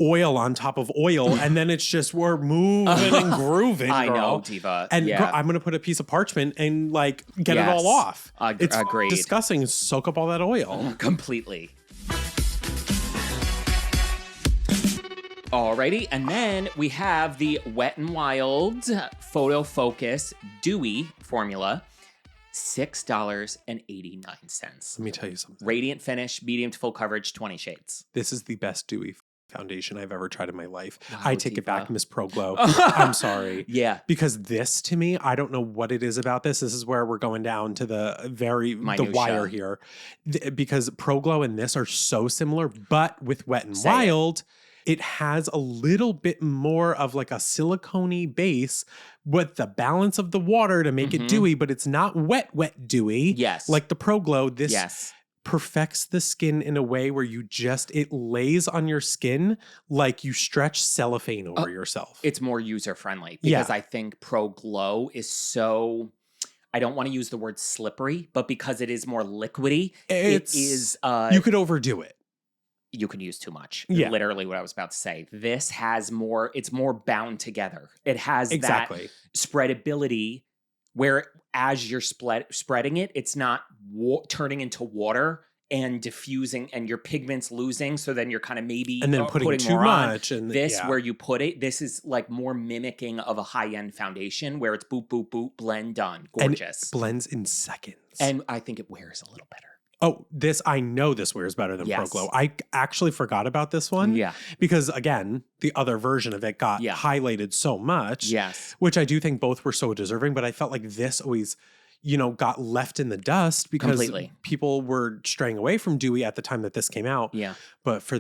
Speaker 2: oil on top of oil, and then it's just, we're moving and grooving.
Speaker 3: I know, Diva.
Speaker 2: And girl, I'm going to put a piece of parchment and like get it all off. It's
Speaker 3: agreed.
Speaker 2: Disgusting. Soak up all that oil.
Speaker 3: Completely. Alrighty, and then we have the Wet n Wild PhotoFocus Dewy formula. $6.89.
Speaker 2: Let me tell you something.
Speaker 3: Radiant finish, medium to full coverage, 20 shades.
Speaker 2: This is the best Dewy foundation I've ever tried in my life.
Speaker 3: Wow,
Speaker 2: I take it back, Miss Pro Glow. I'm sorry.
Speaker 3: Yeah.
Speaker 2: Because this, to me, I don't know what it is about this. This is where we're going down to the wire here. Because Pro Glow and this are so similar, but with Wet n Wild, it has a little bit more of like a silicone-y base with the balance of the water to make it dewy, but it's not wet dewy.
Speaker 3: Yes.
Speaker 2: Like the Pro Glow. This perfects the skin in a way where it lays on your skin like you stretch cellophane over yourself.
Speaker 3: It's more user-friendly because I think Pro Glow is so, I don't want to use the word slippery, but because it is more liquidy, it is...
Speaker 2: you could overdo it.
Speaker 3: You could use too much.
Speaker 2: Yeah.
Speaker 3: Literally what I was about to say. This has more, it's more bound together. It has that spreadability where as you're spreading it, it's not turning into water and diffusing and your pigments losing. So then you're kind of maybe
Speaker 2: and then putting too much. And
Speaker 3: this where you put it, this is like more mimicking of a high-end foundation where it's boop, boop, boop, blend done. Gorgeous.
Speaker 2: And it blends in seconds.
Speaker 3: And I think it wears a little better.
Speaker 2: Oh, I know this wears better than Pro Glow. I actually forgot about this one.
Speaker 3: Yeah.
Speaker 2: Because again, the other version of it got highlighted so much.
Speaker 3: Yes.
Speaker 2: Which I do think both were so deserving, but I felt like this always, got left in the dust because people were straying away from Dewy at the time that this came out. Yeah. But for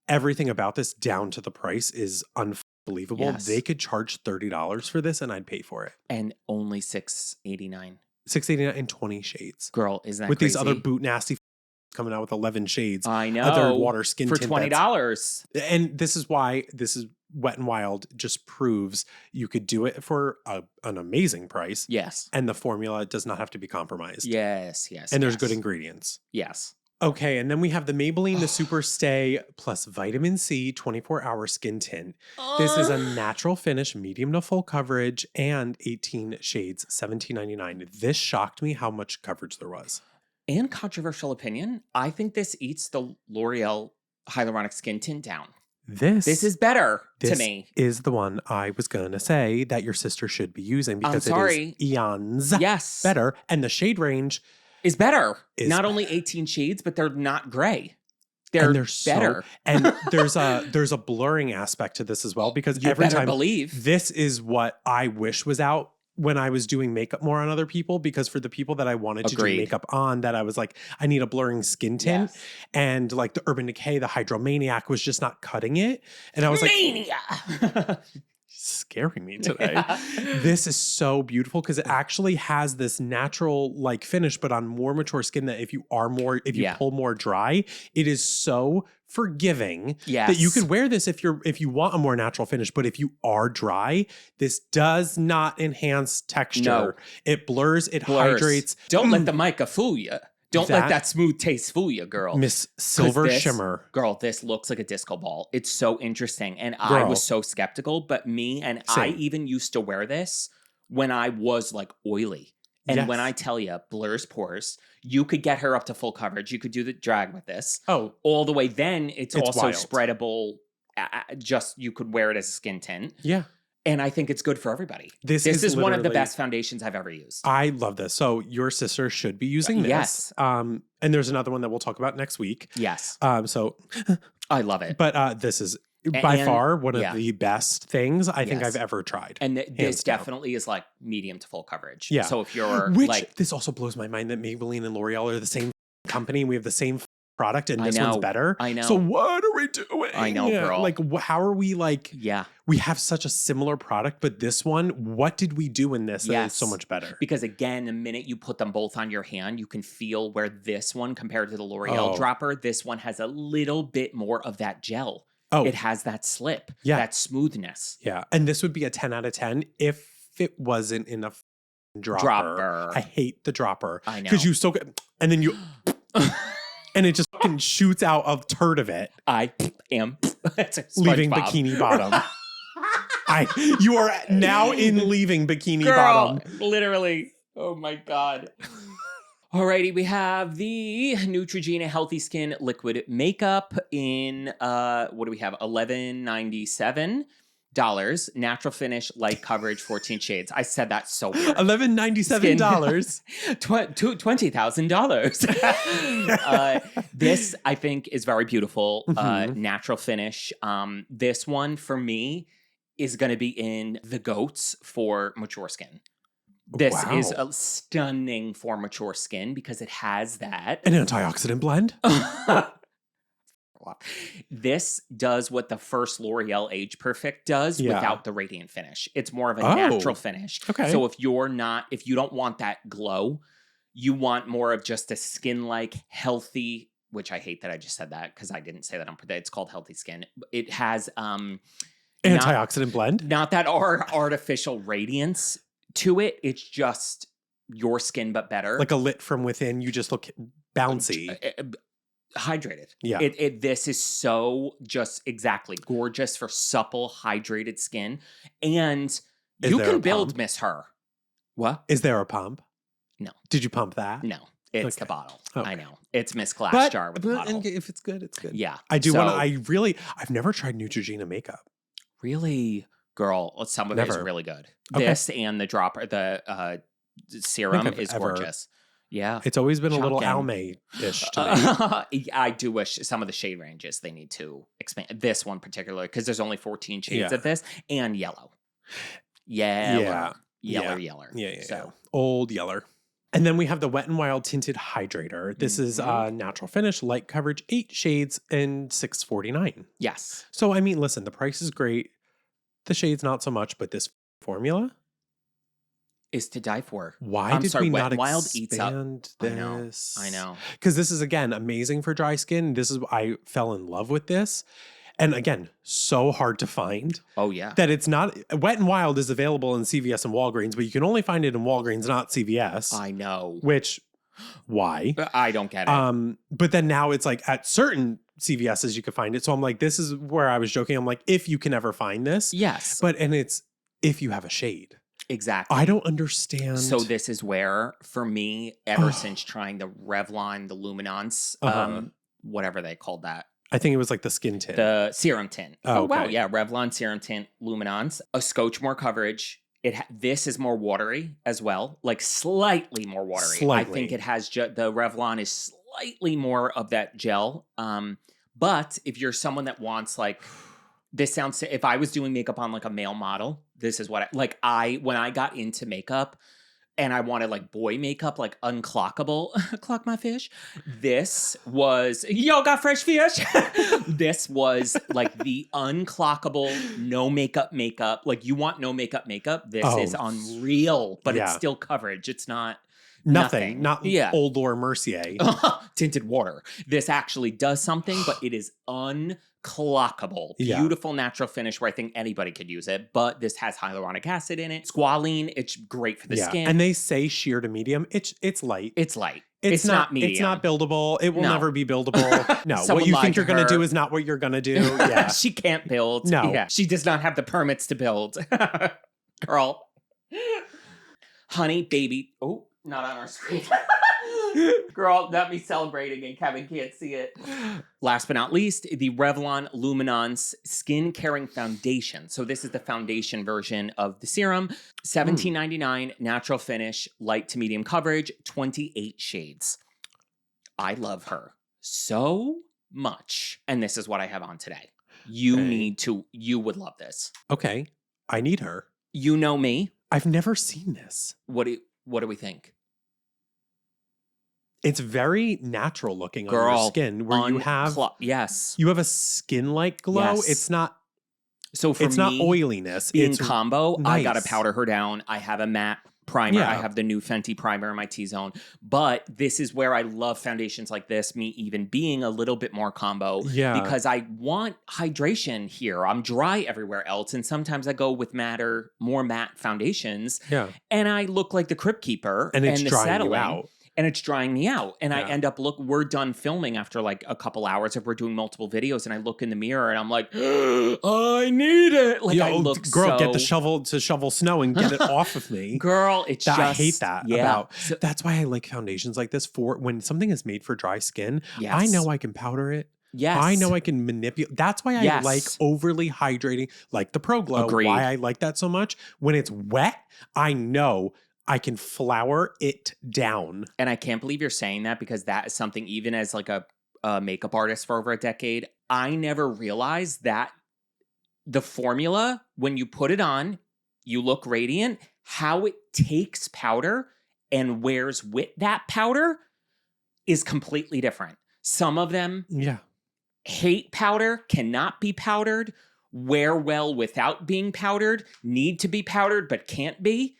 Speaker 2: everything about this down to the price is unbelievable. Yes. They could charge $30 for this and I'd pay for it.
Speaker 3: And only $6.89.
Speaker 2: $6.89 and 20 shades.
Speaker 3: Girl, isn't that
Speaker 2: with
Speaker 3: crazy?
Speaker 2: These other boot nasty coming out with 11 shades.
Speaker 3: I know.
Speaker 2: Other water skin
Speaker 3: for
Speaker 2: tint
Speaker 3: $20.
Speaker 2: And this is why this is Wet n Wild just proves you could do it for an amazing price.
Speaker 3: Yes.
Speaker 2: And the formula does not have to be compromised.
Speaker 3: Yes.
Speaker 2: And there's good ingredients.
Speaker 3: Yes.
Speaker 2: Okay, and then we have the Maybelline The Super Stay plus Vitamin C 24-hour skin tint. This is a natural finish, medium to full coverage, and 18 shades, $17.99. This shocked me how much coverage there was.
Speaker 3: And controversial opinion, I think this eats the L'Oreal Hyaluronic Skin Tint down.
Speaker 2: This
Speaker 3: is better to me.
Speaker 2: This is the one I was going to say that your sister should be using because it is eons better. And the shade range
Speaker 3: is better. Not only 18 shades, but they're not gray. They're better.
Speaker 2: And there's a blurring aspect to this as well because every time this is what I wish was out when I was doing makeup more on other people, because for the people that I wanted to do makeup on, that I was like, I need a blurring skin tint. Yes. And like the Urban Decay, the Hydromaniac was just not cutting it. And I was like, scaring me today. This is so beautiful because it actually has this natural like finish, but on more mature skin that if you pull more dry, it is so forgiving that you could wear this if you want a more natural finish. But if you are dry, this does not enhance texture.
Speaker 3: No.
Speaker 2: It blurs, it hydrates.
Speaker 3: Don't let the mica fool you. Don't let that smooth taste fool you, girl.
Speaker 2: Miss Silver Shimmer.
Speaker 3: Girl, this looks like a disco ball. It's so interesting. And I was so skeptical, but I even used to wear this when I was like oily. And when I tell you, blurs pores, you could get her up to full coverage. You could do the drag with this.
Speaker 2: Oh.
Speaker 3: All the way. Then it's also
Speaker 2: wild.
Speaker 3: spreadable. You could wear it as a skin tint.
Speaker 2: Yeah.
Speaker 3: And I think it's good for everybody. This is one of the best foundations I've ever used.
Speaker 2: I love this. So your sister should be using this.
Speaker 3: Yes.
Speaker 2: And there's another one that we'll talk about next week.
Speaker 3: Yes.
Speaker 2: So
Speaker 3: I love it.
Speaker 2: But this is by far one of the best things I think I've ever tried.
Speaker 3: And this definitely is like medium to full coverage.
Speaker 2: Yeah.
Speaker 3: So if you're
Speaker 2: this also blows my mind that Maybelline and L'Oreal are the same company. We have the same product and this one's better.
Speaker 3: I know.
Speaker 2: So what are we doing?
Speaker 3: I know, girl.
Speaker 2: Like how are we like, we have such a similar product, but this one, what did we do in this that is so much better?
Speaker 3: Because again, the minute you put them both on your hand, you can feel where this one compared to the L'Oreal dropper, this one has a little bit more of that gel. Oh, it has that slip, that smoothness.
Speaker 2: Yeah. And this would be a 10 out of 10 if it wasn't in a dropper. I hate the dropper.
Speaker 3: I know.
Speaker 2: Because you still get, and then you... And it just fucking shoots out a turd of it.
Speaker 3: I am
Speaker 2: leaving Bikini Bottom. You are now in leaving Bikini Bottom.
Speaker 3: Literally. Oh my God. Alrighty, we have the Neutrogena Healthy Skin Liquid Makeup in what do we have? $11.97. Natural finish, light coverage, 14 shades. I said that so weird.
Speaker 2: $11.97.
Speaker 3: $20,000. This I think is very beautiful. Natural finish. This one for me is going to be in the goats for mature skin. This is a stunning for mature skin because it has that.
Speaker 2: An antioxidant blend.
Speaker 3: This does what the first L'Oreal Age Perfect does without the radiant finish. It's more of a natural finish.
Speaker 2: Okay.
Speaker 3: So if you don't want that glow, you want more of just a skin-like healthy, which I hate that I just said that because I didn't say that on it's called healthy skin. It has
Speaker 2: antioxidant blend.
Speaker 3: Not that artificial radiance to it. It's just your skin but better.
Speaker 2: Like a lit from within, you just look bouncy.
Speaker 3: Hydrated.
Speaker 2: Yeah.
Speaker 3: This is so just exactly gorgeous for supple, hydrated skin. And you can build Miss Her. What?
Speaker 2: Is there a pump?
Speaker 3: No.
Speaker 2: Did you pump that?
Speaker 3: No. It's the bottle.
Speaker 2: Okay.
Speaker 3: I know. It's Miss Glass jar with the bottle.
Speaker 2: And if it's good, it's good.
Speaker 3: Yeah.
Speaker 2: I do want to, I've never tried Neutrogena makeup.
Speaker 3: Really? Girl, some of it is really good. Okay. This and the dropper, the serum is gorgeous. Yeah.
Speaker 2: It's always been a little Almay-ish to
Speaker 3: me. I do wish some of the shade ranges they need to expand. This one particularly, because there's only 14 shades of this, and yellow. Yeller.
Speaker 2: Yeah. So. Old yeller. And then we have the Wet n Wild Tinted Hydrator. This is natural finish, light coverage, 8 shades, and $6.49.
Speaker 3: Yes.
Speaker 2: So, I mean, listen, the price is great. The shades, not so much, but this formula
Speaker 3: is to die for.
Speaker 2: Why did we not expand
Speaker 3: this? I know.
Speaker 2: Because this is, again, amazing for dry skin. I fell in love with this. And again, so hard to find.
Speaker 3: Oh, yeah.
Speaker 2: That it's not, Wet n Wild is available in CVS and Walgreens, but you can only find it in Walgreens, not CVS.
Speaker 3: I know.
Speaker 2: Which, why?
Speaker 3: I don't get it.
Speaker 2: But then now it's like at certain CVSs you can find it. So I'm like, this is where I was joking. I'm like, if you can ever find this.
Speaker 3: Yes.
Speaker 2: And it's if you have a shade.
Speaker 3: Exactly.
Speaker 2: I don't understand.
Speaker 3: So this is where, for me, ever since trying the Revlon, the Luminance, whatever they called that.
Speaker 2: I think it was like the skin tint.
Speaker 3: The serum tint.
Speaker 2: Oh, okay.
Speaker 3: Wow. Yeah. Revlon, serum tint, Luminance. A scotch more coverage. This is more watery as well. Like slightly more watery.
Speaker 2: Slightly.
Speaker 3: I think it has the Revlon is slightly more of that gel. But if you're someone that wants like... This sounds, if I was doing makeup on like a male model, this is what when I got into makeup, and I wanted like boy makeup, like unclockable, clock my fish. This was, yo, got fresh fish. This was like the unclockable, no makeup. Like you want no makeup. This is unreal, but it's still coverage. It's not. Nothing.
Speaker 2: Not Old Laura Mercier.
Speaker 3: Tinted water. This actually does something, but it is unclockable. Beautiful natural finish where I think anybody could use it. But this has hyaluronic acid in it. Squalene. It's great for the skin.
Speaker 2: And they say sheer to medium. It's light.
Speaker 3: It's light. It's not medium.
Speaker 2: It's not buildable. It will never be buildable. No. What you think you're going to do is not what you're going to do. Yeah.
Speaker 3: She can't build.
Speaker 2: No.
Speaker 3: Yeah. She does not have the permits to build. Girl. Honey, baby. Oh. Not on our screen. Girl, not me celebrating and Kevin can't see it. Last but not least, the Revlon Luminance Skin Caring Foundation. So this is the foundation version of the serum. $17.99, natural finish, light to medium coverage, 28 shades. I love her so much. And this is what I have on today. You would love this.
Speaker 2: Okay. I need her.
Speaker 3: You know me.
Speaker 2: I've never seen this.
Speaker 3: What do we think?
Speaker 2: It's very natural looking on your skin where you have a skin-like glow.
Speaker 3: Yes.
Speaker 2: It's not
Speaker 3: it's
Speaker 2: not oiliness.
Speaker 3: In
Speaker 2: It's
Speaker 3: combo,
Speaker 2: nice.
Speaker 3: I gotta powder her down. I have a matte primer. I have the new Fenty primer in my T-zone. But this is where I love foundations like this, me even being a little bit more combo.
Speaker 2: Yeah.
Speaker 3: Because I want hydration here. I'm dry everywhere else. And sometimes I go with more matte foundations.
Speaker 2: Yeah.
Speaker 3: And I look like the Crypt Keeper.
Speaker 2: And it's drying you out.
Speaker 3: And it's drying me out. And I end up, we're done filming after like a couple hours if we're doing multiple videos. And I look in the mirror and I'm like, I need it. Like I look
Speaker 2: get the shovel to shovel snow and get it off of me.
Speaker 3: Girl,
Speaker 2: I hate that that's why I like foundations like this for when something is made for dry skin. Yes. I know I can powder it.
Speaker 3: Yes.
Speaker 2: I know I can manipulate. That's why I like overly hydrating, like the Pro Glow.
Speaker 3: Agreed.
Speaker 2: Why I like that so much. When it's wet, I know I can flour it down.
Speaker 3: And I can't believe you're saying that because that is something, even as like a makeup artist for over a decade, I never realized that the formula, when you put it on, you look radiant, how it takes powder and wears with that powder is completely different. Some of them hate powder, cannot be powdered, wear well without being powdered, need to be powdered but can't be.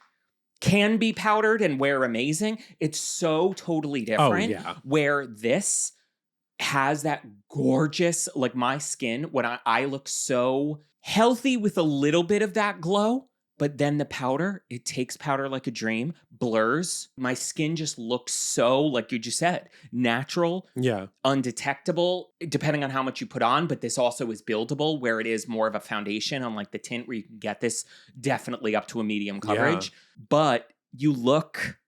Speaker 3: Can be powdered and wear amazing. It's so totally different. Where this has that gorgeous, like my skin, when I look so healthy with a little bit of that glow, but then the powder, it takes powder like a dream, blurs. My skin just looks so, like you just said, natural, undetectable, depending on how much you put on. But this also is buildable, where it is more of a foundation, unlike the tint, where you can get this definitely up to a medium coverage. But you look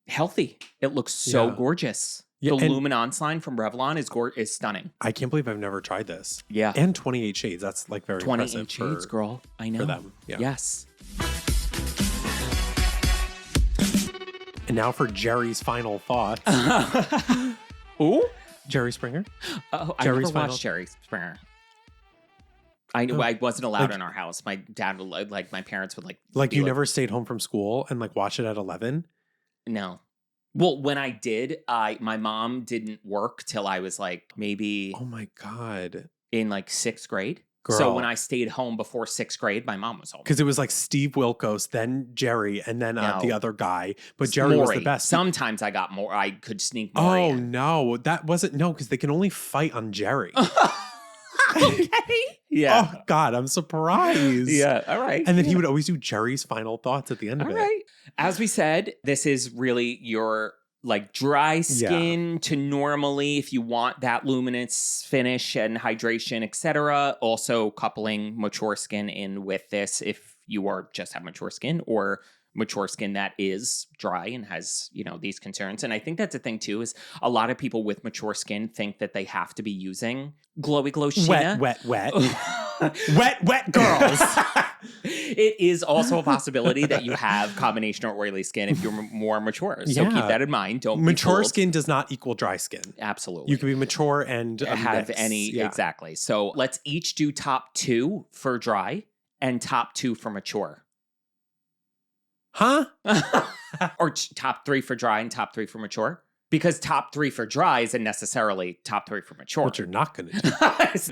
Speaker 3: healthy. It looks so gorgeous. The Luminance line from Revlon is stunning.
Speaker 2: I can't believe I've never tried this.
Speaker 3: Yeah.
Speaker 2: And 28 shades. That's like very
Speaker 3: 28
Speaker 2: impressive.
Speaker 3: 28 shades, girl. I know.
Speaker 2: For them. Yeah.
Speaker 3: Yes.
Speaker 2: And now for Jerry's final thoughts.
Speaker 3: Ooh?
Speaker 2: Jerry Springer?
Speaker 3: I never watched Jerry Springer. I knew I wasn't allowed in our house. My dad would my parents would
Speaker 2: Like you never stayed home from school and watch it at 11?
Speaker 3: No. Well, when I did, my mom didn't work till I was maybe.
Speaker 2: Oh my God.
Speaker 3: In 6th grade.
Speaker 2: Girl.
Speaker 3: So when I stayed home before 6th grade, my mom was home.
Speaker 2: Because it was Steve Wilkos, then Jerry, and then the other guy. But Jerry was the best.
Speaker 3: Sometimes I got more. I could sneak more in.
Speaker 2: Oh no, that wasn't because they can only fight on Jerry.
Speaker 3: Okay. Yeah.
Speaker 2: Oh God, I'm surprised.
Speaker 3: Yeah. All right.
Speaker 2: And then he would always do Jerry's final thoughts at the end of it.
Speaker 3: All right. As we said, this is really your dry skin to normally, if you want that luminous finish and hydration, etc. Also coupling mature skin in with this if you are just have mature skin or mature skin that is dry and has, these concerns. And I think that's a thing too, is a lot of people with mature skin think that they have to be using Glowy Glow Sheena.
Speaker 2: Wet. Wet girls.
Speaker 3: It is also a possibility that you have combination or oily skin if you're more mature. So keep that in mind. Don't
Speaker 2: mature skin does not equal dry skin.
Speaker 3: Absolutely.
Speaker 2: You can be mature and
Speaker 3: have any exactly. So let's each do top 2 for dry and top 2 for mature.
Speaker 2: Huh?
Speaker 3: Or top 3 for dry and top 3 for mature? Because top 3 for dry isn't necessarily top 3 for mature.
Speaker 2: What you're not going to do.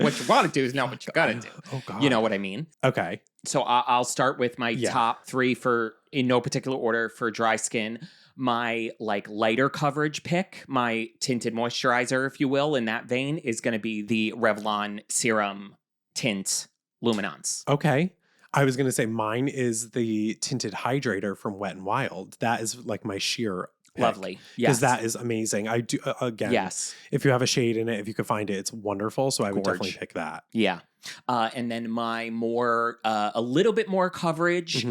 Speaker 3: What you want to do is not what you got to do.
Speaker 2: Oh, God.
Speaker 3: You know what I mean?
Speaker 2: Okay.
Speaker 3: So I'll start with my top 3 for, in no particular order, for dry skin. My like lighter coverage pick, my tinted moisturizer, if you will, in that vein, is going to be the Revlon Serum Tint Luminance.
Speaker 2: Okay. I was going to say mine is the tinted hydrator from Wet n Wild. That is like my sheer pick.
Speaker 3: Lovely. Yes.
Speaker 2: Because that is amazing. I do, again,
Speaker 3: yes.
Speaker 2: If you have a shade in it, if you could find it, it's wonderful. So I would definitely pick that.
Speaker 3: Yeah. And then my more, a little bit more coverage,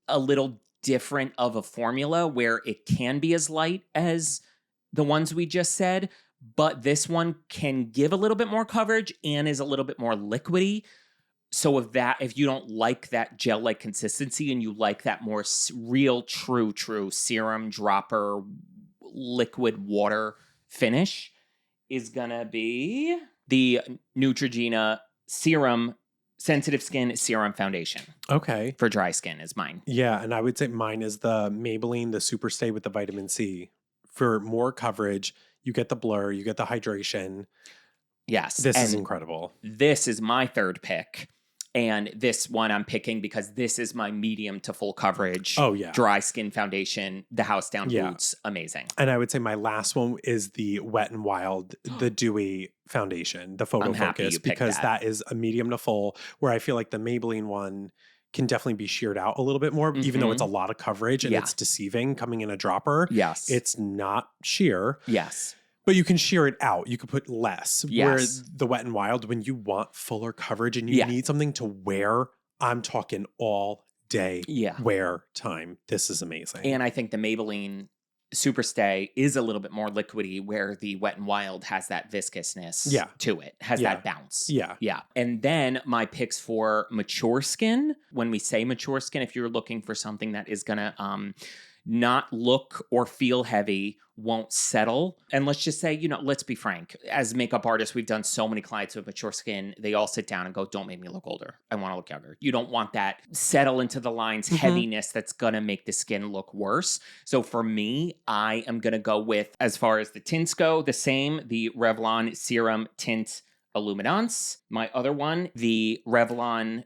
Speaker 3: a little different of a formula where it can be as light as the ones we just said, but this one can give a little bit more coverage and is a little bit more liquidy. So if you don't like that gel-like consistency and you like that more real, true serum dropper liquid water finish, is gonna be the Neutrogena Serum Sensitive Skin Serum Foundation.
Speaker 2: Okay.
Speaker 3: For dry skin is mine.
Speaker 2: Yeah, and I would say mine is the Maybelline, the Superstay with the vitamin C. For more coverage, you get the blur, you get the hydration.
Speaker 3: Yes.
Speaker 2: This is incredible.
Speaker 3: This is my third pick. And this one I'm picking because this is my medium to full coverage.
Speaker 2: Oh, yeah.
Speaker 3: Dry skin foundation, the House Down Boots. Amazing.
Speaker 2: And I would say my last one is the Wet n Wild, the Dewy foundation, the PhotoFocus, because that is a medium to full, where I feel like the Maybelline one can definitely be sheared out a little bit more, even though it's a lot of coverage and it's deceiving coming in a dropper.
Speaker 3: Yes.
Speaker 2: It's not sheer.
Speaker 3: Yes.
Speaker 2: But you can shear it out. You could put less.
Speaker 3: Yes.
Speaker 2: Where the Wet n Wild, when you want fuller coverage and you need something to wear, I'm talking all day wear time. This is amazing.
Speaker 3: And I think the Maybelline Superstay is a little bit more liquidy, where the Wet n Wild has that viscousness to it, has that bounce.
Speaker 2: Yeah.
Speaker 3: Yeah. And then my picks for mature skin. When we say mature skin, if you're looking for something that is going to not look or feel heavy, won't settle. And let's just say, let's be frank. As makeup artists, we've done so many clients with mature skin. They all sit down and go, don't make me look older. I want to look younger. You don't want that settle into the lines heaviness that's going to make the skin look worse. So for me, I am going to go with, as far as the tints go, the same, the Revlon Serum Tint Illuminance. My other one, the Revlon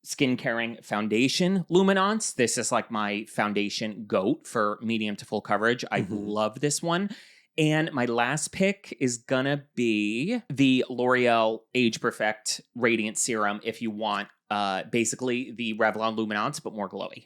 Speaker 3: Skin Caring Foundation Luminance. This is like my foundation goat for medium to full coverage. I love this one. And my last pick is gonna be the L'Oreal Age Perfect Radiant Serum if you want basically the Revlon Luminance, but more glowy.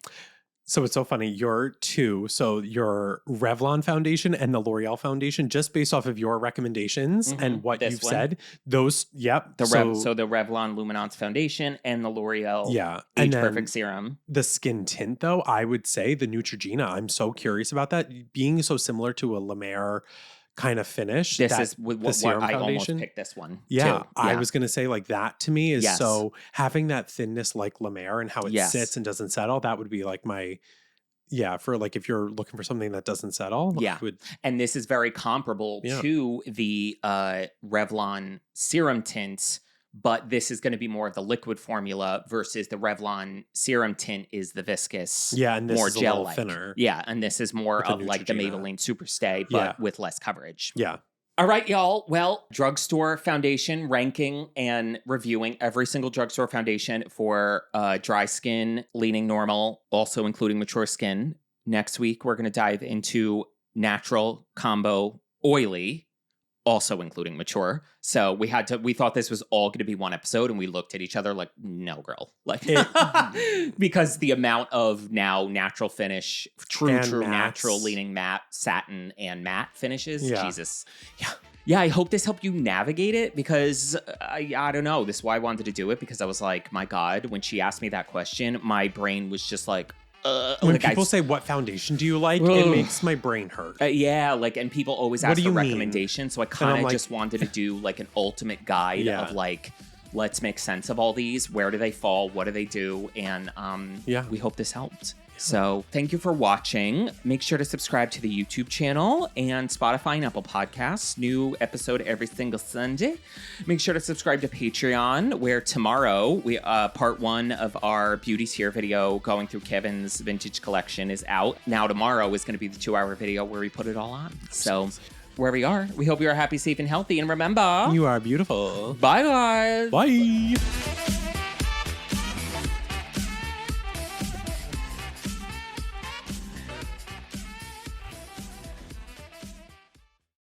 Speaker 2: So it's so funny. Your two, so your Revlon foundation and the L'Oreal foundation, just based off of your recommendations and what you've said, those,
Speaker 3: so the Revlon Luminance foundation and the L'Oreal Age Perfect Serum.
Speaker 2: The skin tint, though, I would say the Neutrogena. I'm so curious about that. Being so similar to a La Mer kind of finish.
Speaker 3: This is with what I almost picked this one.
Speaker 2: Yeah, too. I was going to say, like, that to me is so having that thinness like La Mer and how it sits and doesn't settle. That would be like my, for like if you're looking for something that doesn't settle.
Speaker 3: And this is very comparable to the Revlon Serum Tints, but this is going to be more of the liquid formula versus the Revlon Serum Tint is the viscous,
Speaker 2: and this
Speaker 3: more
Speaker 2: is
Speaker 3: gel-like.
Speaker 2: A little thinner.
Speaker 3: Yeah, and this is more of like the Maybelline Superstay, but with less coverage.
Speaker 2: Yeah.
Speaker 3: All right, y'all. Well, drugstore foundation ranking and reviewing every single drugstore foundation for dry skin, leaning normal, also including mature skin. Next week, we're going to dive into natural combo oily, also including mature. So we thought this was all going to be one episode, and we looked at each other like, no, girl. Like, because the amount of now natural finish, true natural leaning matte, satin, and matte finishes. Jesus. Yeah, I hope this helped you navigate it, because I don't know. This is why I wanted to do it, because I was like, my God, when she asked me that question, my brain was just like,
Speaker 2: when people say, what foundation do you like? It makes my brain hurt.
Speaker 3: And people always ask for recommendations. So I kind of just wanted to do like an ultimate guide of like, let's make sense of all these. Where do they fall? What do they do? And we hope this helped. So thank you for watching. Make sure to subscribe to the YouTube channel and Spotify and Apple Podcasts. New episode every single Sunday. Make sure to subscribe to Patreon, where tomorrow we part 1 of our Beauty's Here video going through Kevin's vintage collection is out. Now tomorrow is going to be the 2-hour video where we put it all on. So wherever you are, we hope you are happy, safe, and healthy. And remember,
Speaker 2: you are beautiful.
Speaker 3: Bye, guys.
Speaker 2: Bye.